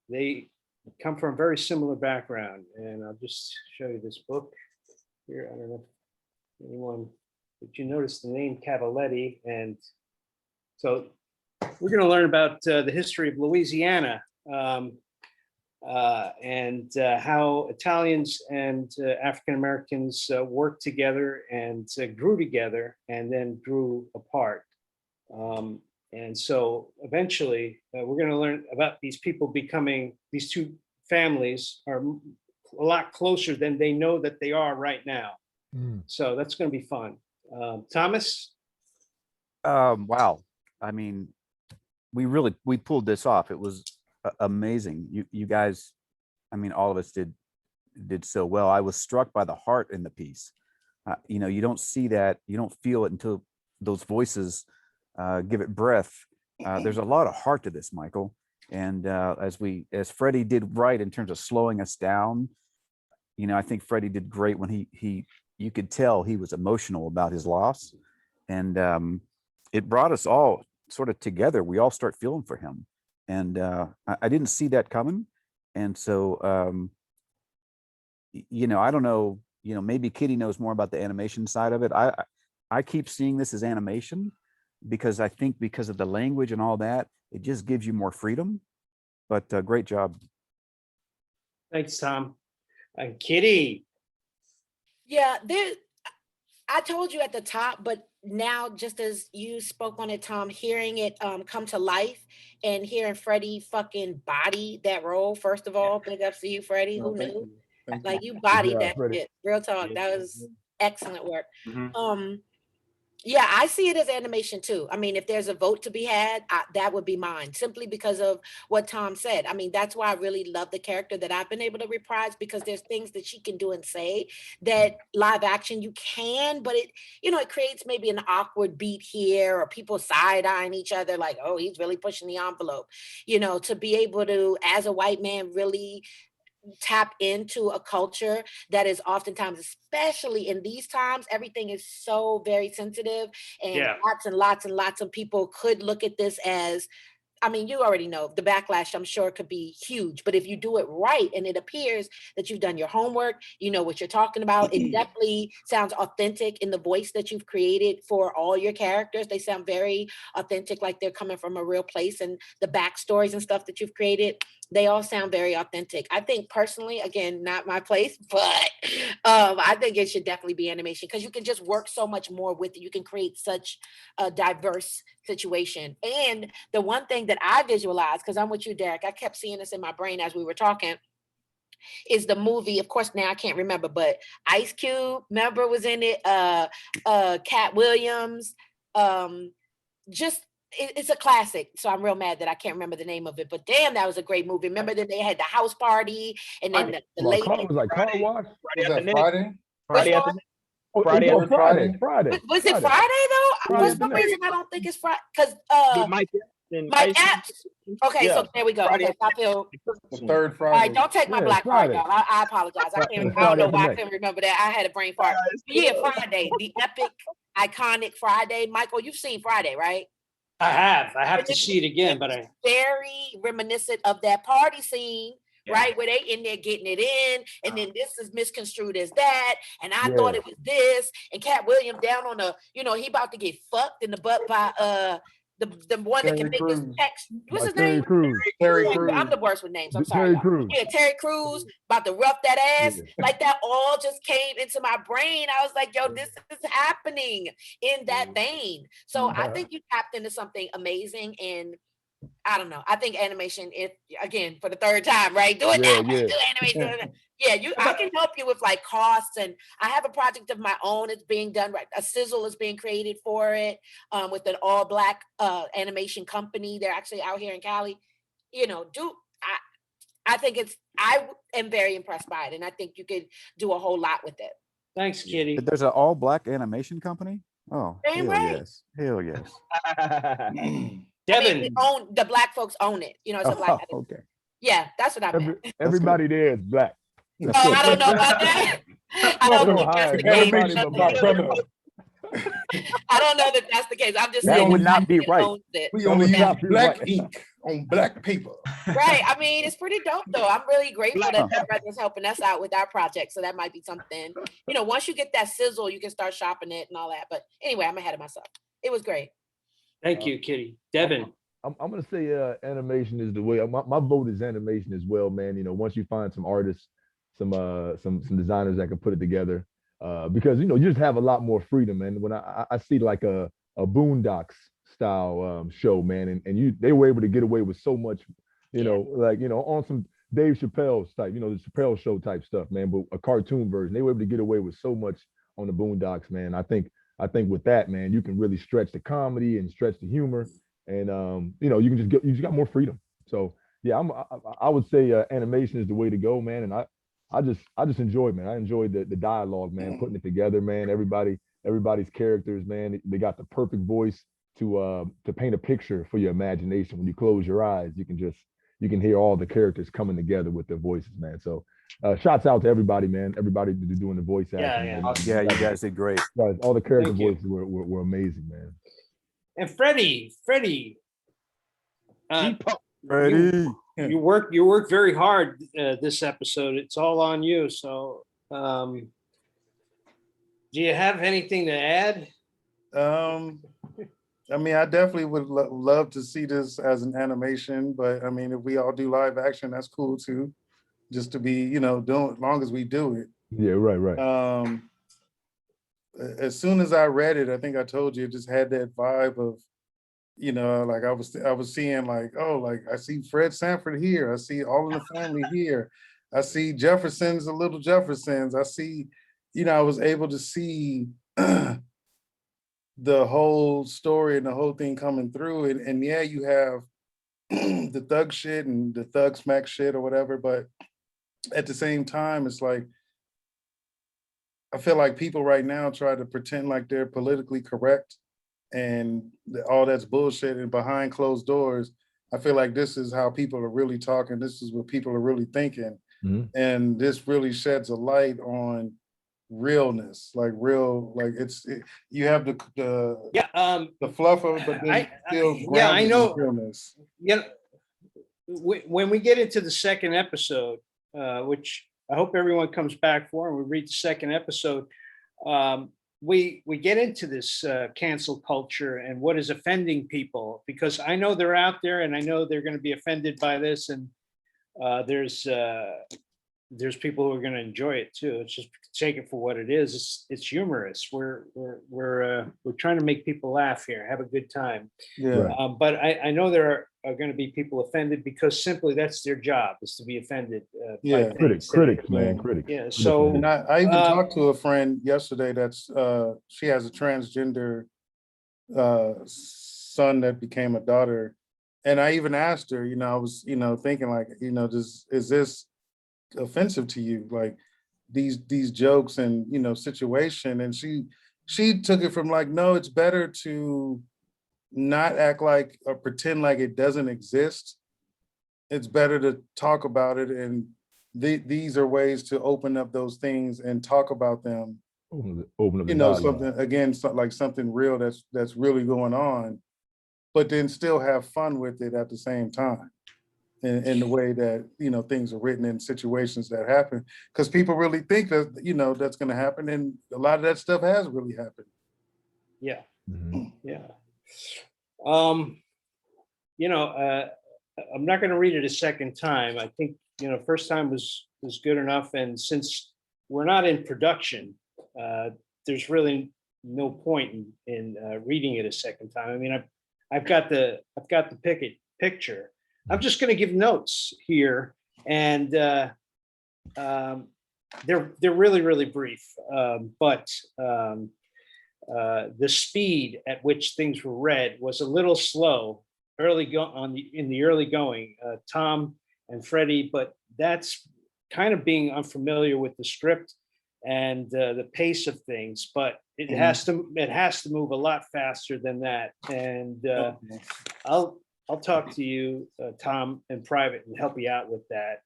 they come from a very similar background. And I'll just show you this book here. I don't know if anyone, did you notice the name Cavaletti? And so we're going to learn about the history of Louisiana and how Italians and African Americans worked together and grew together and then grew apart. And so eventually we're going to learn about these people becoming, these two families are a lot closer than they know that they are right now. So that's going to be fun. Thomas? Wow. I mean, we pulled this off. It was amazing. You guys, I mean, all of us did so well. I was struck by the heart in the piece. You know, you don't see that, you don't feel it until those voices give it breath. There's a lot of heart to this, Michael. And as Freddie did right in terms of slowing us down, you know, I think Freddie did great when you could tell he was emotional about his loss. And it brought us all sort of together. We all start feeling for him. And I didn't see that coming. And so, you know, I don't know, you know, maybe Kitty knows more about the animation side of it. I keep seeing this as animation because I think because of the language and all that, it just gives you more freedom. But great job. Thanks, Tom. And Kitty. Yeah, I told you at the top, but now just as you spoke on it, Tom, hearing it come to life and hearing Freddie fucking body that role, first of all, big ups to you, Freddie. Who knew? Like you bodied that shit. Real talk. That was excellent work. Yeah, I see it as animation too. I mean, if there's a vote to be had, that would be mine, simply because of what Tom said. I mean, that's why I really love the character that I've been able to reprise, because there's things that she can do and say that live action you can, but it, you know, it creates maybe an awkward beat here, or people side-eyeing each other like, oh, he's really pushing the envelope. You know, to be able to, as a white man, really tap into a culture that is oftentimes, especially in these times, everything is so very sensitive, and lots and lots and lots of people could look at this as, I mean, you already know the backlash, I'm sure, could be huge, but if you do it right and it appears that you've done your homework, you know what you're talking about, it definitely sounds authentic in the voice that you've created for all your characters. They sound very authentic, like they're coming from a real place, and the backstories and stuff that you've created, they all sound very authentic. I think personally, again, not my place, but I think it should definitely be animation, because you can just work so much more with it. You can create such a diverse situation. And the one thing that I visualized, because I'm with you, Derrick, I kept seeing this in my brain as we were talking, is the movie, of course, now I can't remember, but Ice Cube, remember, was in it, Cat Williams, just, it's a classic. So I'm real mad that I can't remember the name of it, but damn, that was a great movie. Remember that they had the house party, and then the lady was like car wash. Was that Friday? Friday after Friday. Was it Friday though? For some reason, I don't think it's Friday, because Mike Epps. Okay, so there we go. Friday. Okay, I feel The third Friday. all right. Don't take my Yeah, black card, Friday. y'all. I apologize. I don't know why I couldn't remember that. I had a brain fart. Yeah, Friday, the epic, iconic Friday. Michael, you've seen Friday, right? I have to see it again, but I very reminiscent of that party scene, right? Where they in there getting it in, and then this is misconstrued as that, and I thought it was this, and Cat Williams down on the, you know, he about to get fucked in the butt by the one that can make his text. What's his name? Terry Crews. I'm the worst with names. I'm sorry. Yeah, Terry Crews about to rough that ass. Like that all just came into my brain. I was like, yo, this is happening in that vein. So I think you tapped into something amazing, and I don't know. I think animation, if again for the third time, right? Do it that way. Do animation. I can help you with like costs, and I have a project of my own. It's being done right. A sizzle is being created for it with an all black animation company. They're actually out here in Cali. You know, I think I am very impressed by it, and I think you could do a whole lot with it. Thanks, Kitty. There's an all black animation company. Oh, Damn hell right. yes. Hell yes. I mean, Devin, the black folks own it. You know, it's a black. Oh, okay. Yeah, that's what I meant. Everybody there is black. Oh, I don't know about that. I They don't don't think that's hire the case. everybody but black. I don't know that that's the case. I'm just That saying would the not black be man right. owns it. We That only would use not be black right. ink on black paper. Right. I mean, it's pretty dope though. I'm really grateful Black that that brother's helping us out with our project. So that might be something, you know, once you get that sizzle, you can start shopping it and all that. But anyway, I'm ahead of myself. It was great. thank you, Kitty. Devin, I'm gonna say animation is the way. My vote is animation as well, man. You know, once you find some artists, some designers that can put it together, because you know you just have a lot more freedom. And when I see like a Boondocks style show, man, and they were able to get away with so much, you know, like you know on some Dave Chappelle's type, you know, the Chappelle show type stuff, man, but a cartoon version. They were able to get away with so much on the Boondocks, man. I think with that, man, you can really stretch the comedy and stretch the humor. And you know, you just got more freedom. So yeah, I would say animation is the way to go, man. And I just enjoyed, man. I enjoyed the dialogue, man, putting it together, man. Everybody's characters, man. They got the perfect voice to paint a picture for your imagination. When you close your eyes, you can hear all the characters coming together with their voices, man. So shouts out to everybody, man. Everybody doing the voice acting. yeah. Yeah, you guys did great. Guys, all the character Thank you. voices were amazing, man. and Freddie, Geepaw. Freddie. you work very hard this episode. It's all on you. So, do you have anything to add? I mean, I definitely would love to see this as an animation, but I mean, if we all do live action, that's cool too. Just to be, you know, doing as long as we do it. Yeah, right. As soon as I read it, I think I told you, it just had that vibe of, you know, like I was seeing like, oh, like I see Fred Sanford here. I see All in the Family here. I see Jefferson's the Little Jeffersons. I see, you know, I was able to see the whole story and the whole thing coming through. And yeah, you have the thug shit and the thug smack shit or whatever, but at the same time, it's like, I feel like people right now try to pretend like they're politically correct and all that's bullshit, and behind closed doors, I feel like this is how people are really talking. This is what people are really thinking. Mm-hmm. And this really sheds a light on realness, like real, like you have the fluff of it, but then still I know. in realness. You know, when we get into the second episode, which I hope everyone comes back for, and we read the second episode, we get into this cancel culture and what is offending people, because I know they're out there and I know they're going to be offended by this, and there's people who are going to enjoy it too. It's just take it for what it is. It's humorous. We're trying to make people laugh here, have a good time. Yeah. But I know there are going to be people offended because simply that's their job, is to be offended. Yeah. Critics, man. Yeah. So and I even talked to a friend yesterday that's she has a transgender son that became a daughter, and I even asked her, you know, I was, you know, thinking like, you know, is this offensive to you, like these jokes and, you know, situation? And she took it from like, no, it's better to not act like or pretend like it doesn't exist. It's better to talk about it, and these are ways to open up those things and talk about them. Open up, you know, something again, like something real that's really going on, but then still have fun with it at the same time. In the way that, you know, things are written in situations that happen, because people really think that, you know, that's going to happen, and a lot of that stuff has really happened. Yeah. Mm-hmm. Yeah. You know, I'm not going to read it a second time. I think, you know, first time was good enough, and since we're not in production, there's really no point in reading it a second time. I mean, I've got the picture. I'm just going to give notes here, and they're really, really brief. But the speed at which things were read was a little slow in the early going. Tom and Freddie, but that's kind of being unfamiliar with the script and the pace of things, but it has to move a lot faster than that. And I'll talk to you, Tom, in private and help you out with that.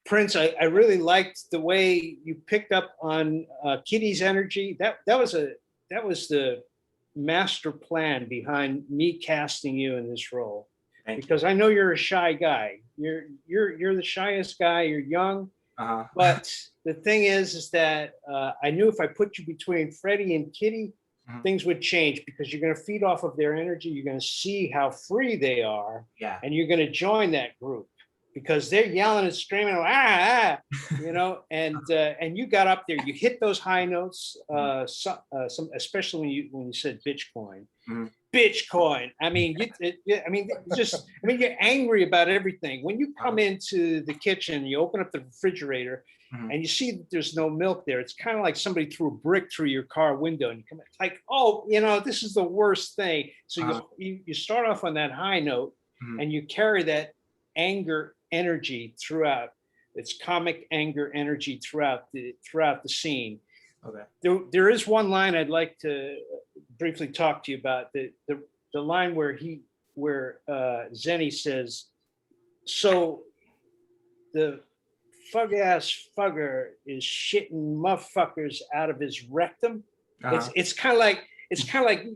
Prince, I really liked the way you picked up on Kittie's energy. That was the master plan behind me casting you in this role, because I know you're a shy guy. You're the shyest guy. You're young, but the thing is that I knew if I put you between Freddy and Kittie, things would change, because you're going to feed off of their energy. You're going to see how free they are, and you're going to join that group, because they're yelling and screaming, you know, and you got up there, you hit those high notes, especially when you said Bitcoin. Bitcoin. I mean, you're angry about everything. When you come into the kitchen, you open up the refrigerator, and you see that there's no milk there. It's kind of like somebody threw a brick through your car window, and you come in, like, oh, you know, this is the worst thing. So you start off on that high note, and you carry that anger energy throughout. It's comic anger energy throughout the scene. Okay. There is one line I'd like to briefly talk to you about, the line where Zennie says, "So the fug ass fugger is shitting motherfuckers out of his rectum." It's kind of like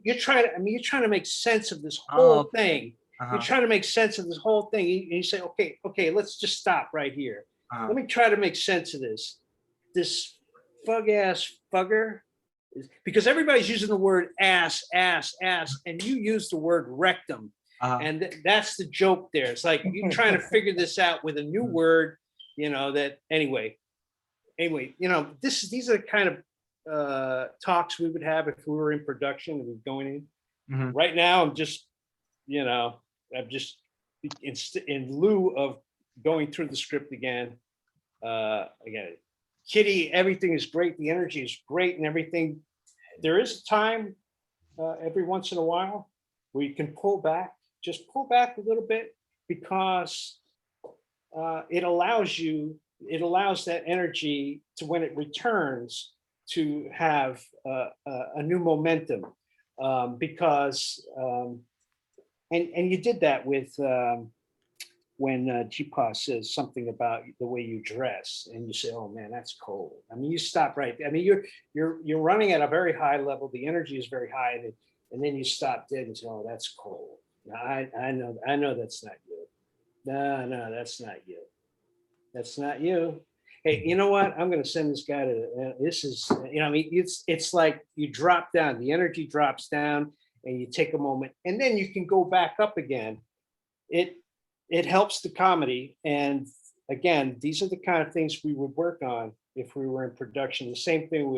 you're trying to make sense of this whole thing. You're trying to make sense of this whole thing. And you say, okay, let's just stop right here. Let me try to make sense of this. This fug ass fugger, because everybody's using the word ass, and you use the word rectum. And that's the joke there. It's like you're trying to figure this out with a new word, you know, that anyway, you know, these are the kind of talks we would have if we were in production and we were going in. Right now, I'm just in lieu of going through the script again. Kittie, everything is great. The energy is great and everything. There is a time every once in a while where you can pull back a little bit, because it allows that energy to, when it returns, to have a new momentum, because and you did that with when Geepaw says something about the way you dress, and you say, "Oh man, that's cold." I mean, you stop right there. I mean, you're running at a very high level. The energy is very high, and then you stop dead and say, "Oh, that's cold." Now, I know that's not you. No, that's not you. That's not you. Hey, you know what? I'm going to send this guy to. This is, you know, I mean, it's like you drop down. The energy drops down, and you take a moment, and then you can go back up again. It helps the comedy. And again, these are the kind of things we would work on if we were in production. The same thing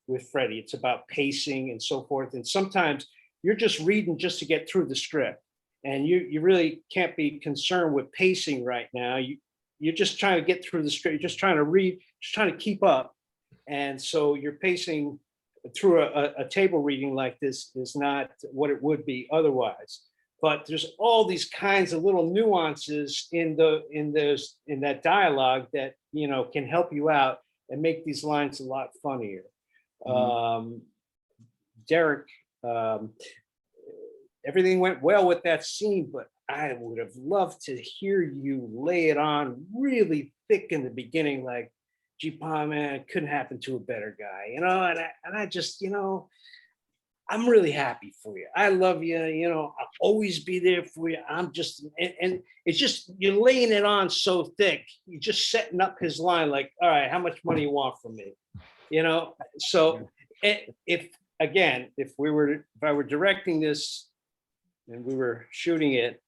with Freddy. It's about pacing and so forth. And sometimes you're just reading just to get through the script, and you really can't be concerned with pacing right now. You're just trying to get through the script. You're just trying to read, just trying to keep up. And so you're pacing through a table reading like this is not what it would be otherwise. But there's all these kinds of little nuances in that dialogue that, you know, can help you out and make these lines a lot funnier. Derrick, everything went well with that scene, but I would have loved to hear you lay it on really thick in the beginning, like, Geepaw, man, it couldn't happen to a better guy, you know. And I just, you know, I'm really happy for you. I love you. You know, I'll always be there for you. I'm just, and it's just, you're laying it on so thick. You're just setting up his line like, all right, how much money you want from me? You know, so if I were directing this and we were shooting it,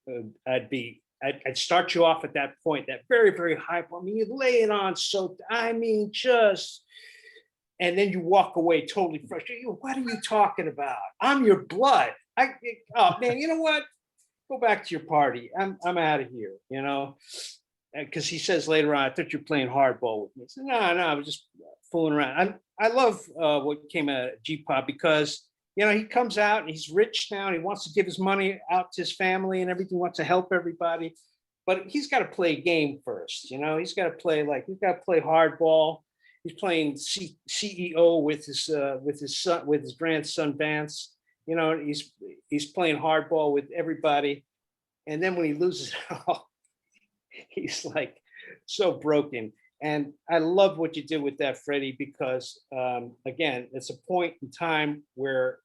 I'd start you off at that point, that very, very high point. I mean, you lay it on so, I mean, just, and then you walk away totally frustrated. What are you talking about? I'm your blood. Oh man, you know what? Go back to your party. I'm out of here, you know? Because he says later on, I thought you're playing hardball with me. I said, no, I was just fooling around. I love what came out of Geepaw, because, you know, he comes out and he's rich now and he wants to give his money out to his family and everything, wants to help everybody. but he's got to play a game first. He's got to play hardball. He's playing CEO with his son, with his grandson Vance. He's playing hardball with everybody, and then when he loses it all, he's like so broken. And I love what you did with that, Freddie, because again, it's a point in time where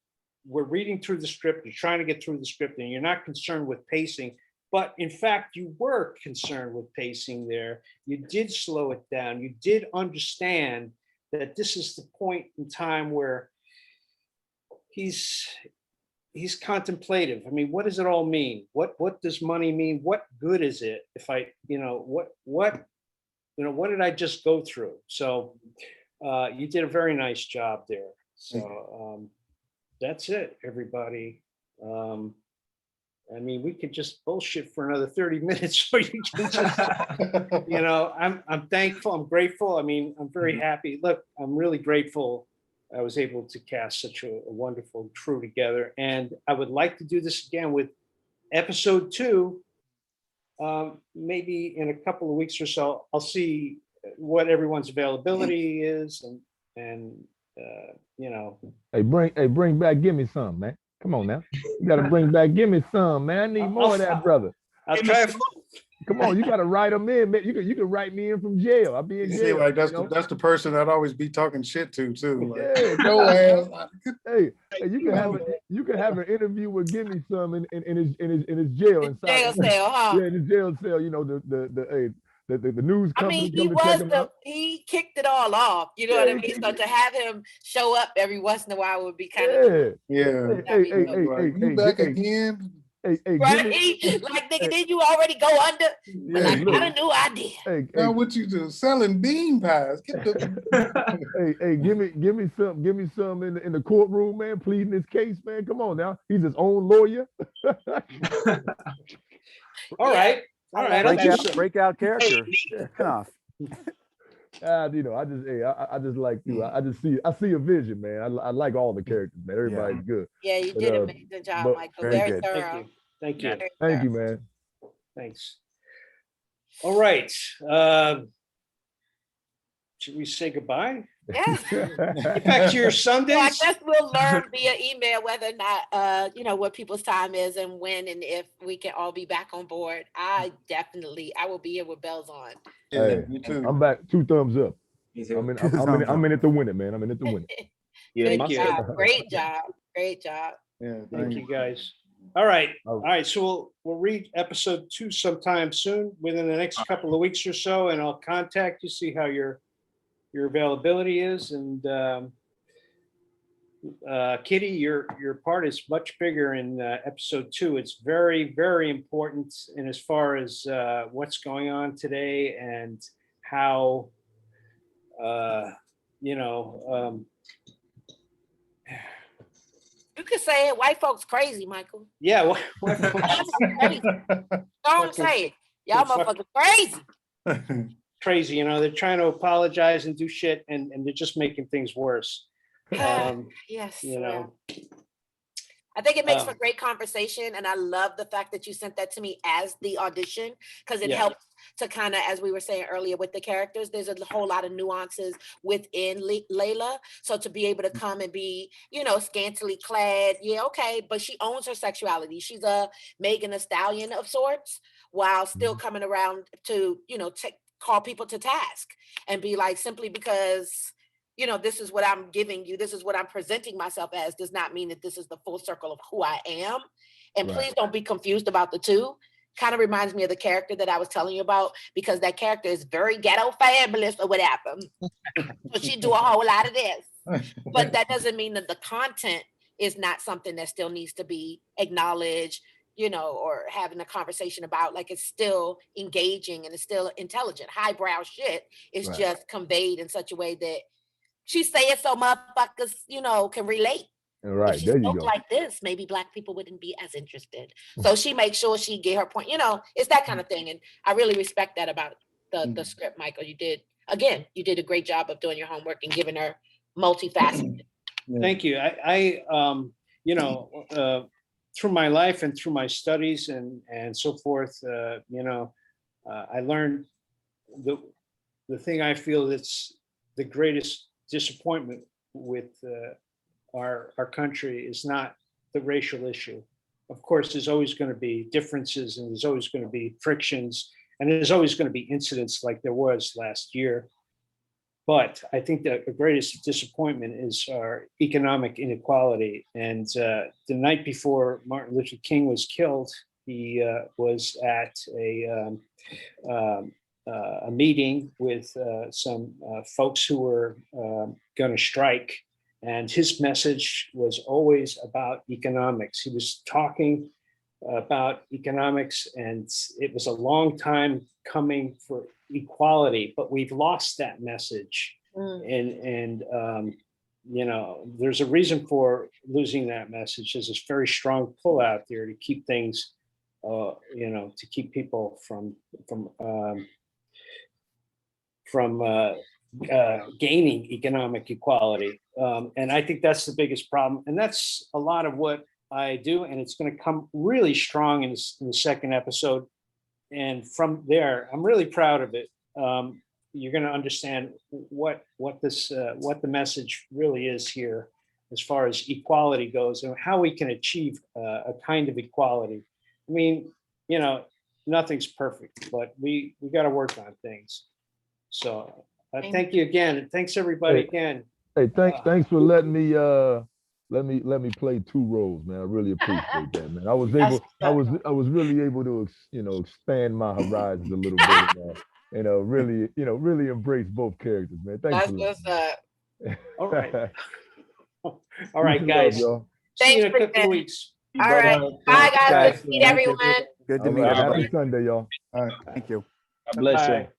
we're reading through the script, you're trying to get through the script, and you're not concerned with pacing. But in fact, you were concerned with pacing there. You did slow it down. You did understand that this is the point in time where he's contemplative. I mean, what does it all mean? What does money mean? What good is it if I, what did I just go through? So you did a very nice job there. So that's it, everybody. I mean, we could just bullshit for another 30 minutes, or you can just, I'm thankful, I'm grateful. I mean, I'm very happy. Look, I'm really grateful I was able to cast such a wonderful crew together. And I would like to do this again with episode 2. Maybe in a couple of weeks or so. I'll see what everyone's availability is, and Hey, bring back Gimme Sum, man. Come on now. You gotta bring back Gimme Sum, man. I need more of that, brother. I'll try. Come on, you gotta write them in, man. You can write me in from jail. I'll be in jail. See, like that's the person that always be talking shit to too. Like, Yeah, no ass. Hey, you can have an interview with Gimme Sum in his jail inside. Jail cell, huh? Yeah, in his jail cell. The news company. He kicked it all off. You know what I mean? So to have him show up every once in a while would be kind of You back again? right? Like, nigga, did you already go under? But I got a new idea. Now what you do? Selling bean pies. Get the give me some in the courtroom, man, pleading his case, man. Come on now. He's his own lawyer. All right. Breakout character. Enough. I just like you. I see a vision, man. I like all the characters, man. Everybody's good. Yeah, you did an amazing job, Michael. Very good. thorough. Thank you. Thank you, man. Thanks. All right. Should we say goodbye? Yeah. Get back to your Sundays. So I guess we'll learn via email whether or not what people's time is and when and if we can all be back on board. I will be here with bells on. Yeah, hey, me too. I'm back. 2 thumbs up. I'm in it to win it, man. I'm in it to win it. Good job. Great job. Great job. Yeah, thank you guys. All right. All right. So we'll read episode 2 sometime soon, within the next couple of weeks or so, and I'll contact you, see how your availability is. And Kitty, your part is much bigger in episode 2. It's very, very important. And as far as what's going on today and how, you could say it. White folks crazy, Michael. Yeah. White folks crazy. Don't say it. Y'all motherfuckers crazy. Crazy, they're trying to apologize and do shit, and they're just making things worse. Yes. I think it makes for great conversation, and I love the fact that you sent that to me as the audition, because it helps to kind of, as we were saying earlier with the characters, there's a whole lot of nuances within Lelah. So to be able to come and be, scantily clad, but she owns her sexuality. She's a Megan Thee Stallion of sorts, while still coming around to, call people to task and be like, simply because this is what I'm giving you, this is what I'm presenting myself as, does not mean that this is the full circle of who I am. And please don't be confused about the two. Kind of reminds me of the character that I was telling you about, because that character is very ghetto fabulous or whatever. So she do a whole lot of this. But that doesn't mean that the content is not something that still needs to be acknowledged, or having a conversation about. Like, it's still engaging and it's still intelligent. Highbrow shit is just conveyed in such a way that she say it so motherfuckers, can relate. Right, if she there you spoke go. like this, maybe Black people wouldn't be as interested. So she makes sure she get her point. It's that kind of thing. And I really respect that about the script, Michael. You did a great job of doing your homework and giving her multifaceted. Thank you. I through my life and through my studies and so forth, I learned the thing I feel that's the greatest disappointment with our country is not the racial issue. Of course, there's always going to be differences, and there's always going to be frictions, and there's always going to be incidents like there was last year. But I think that the greatest disappointment is our economic inequality. And the night before Martin Luther King was killed, he was at a meeting with some folks who were going to strike. And his message was always about economics. He was talking about economics, and it was a long time coming for equality, but we've lost that message. And you know, there's a reason for losing that message. There's this very strong pull out there to keep things, you know, to keep people from gaining economic equality. And I think that's the biggest problem. And that's a lot of what I do. And it's going to come really strong in the second episode. And from there, I'm really proud of it. You're going to understand what the message really is here as far as equality goes, and how we can achieve a kind of equality. I mean, you know, nothing's perfect, but we got to work on things. So thank you again, and thanks everybody again. Hey, thanks for letting me let me play two roles, man. I really appreciate that, man. I was really able to, you know, expand my horizons a little bit, and really embrace both characters, man. Thanks for that. All right. All right, guys. See you in a couple of weeks. All right. Bye, guys. Good to meet everyone. Good to meet you. everybody. Happy Sunday, y'all. All right. Thank you. God bless you. Bye.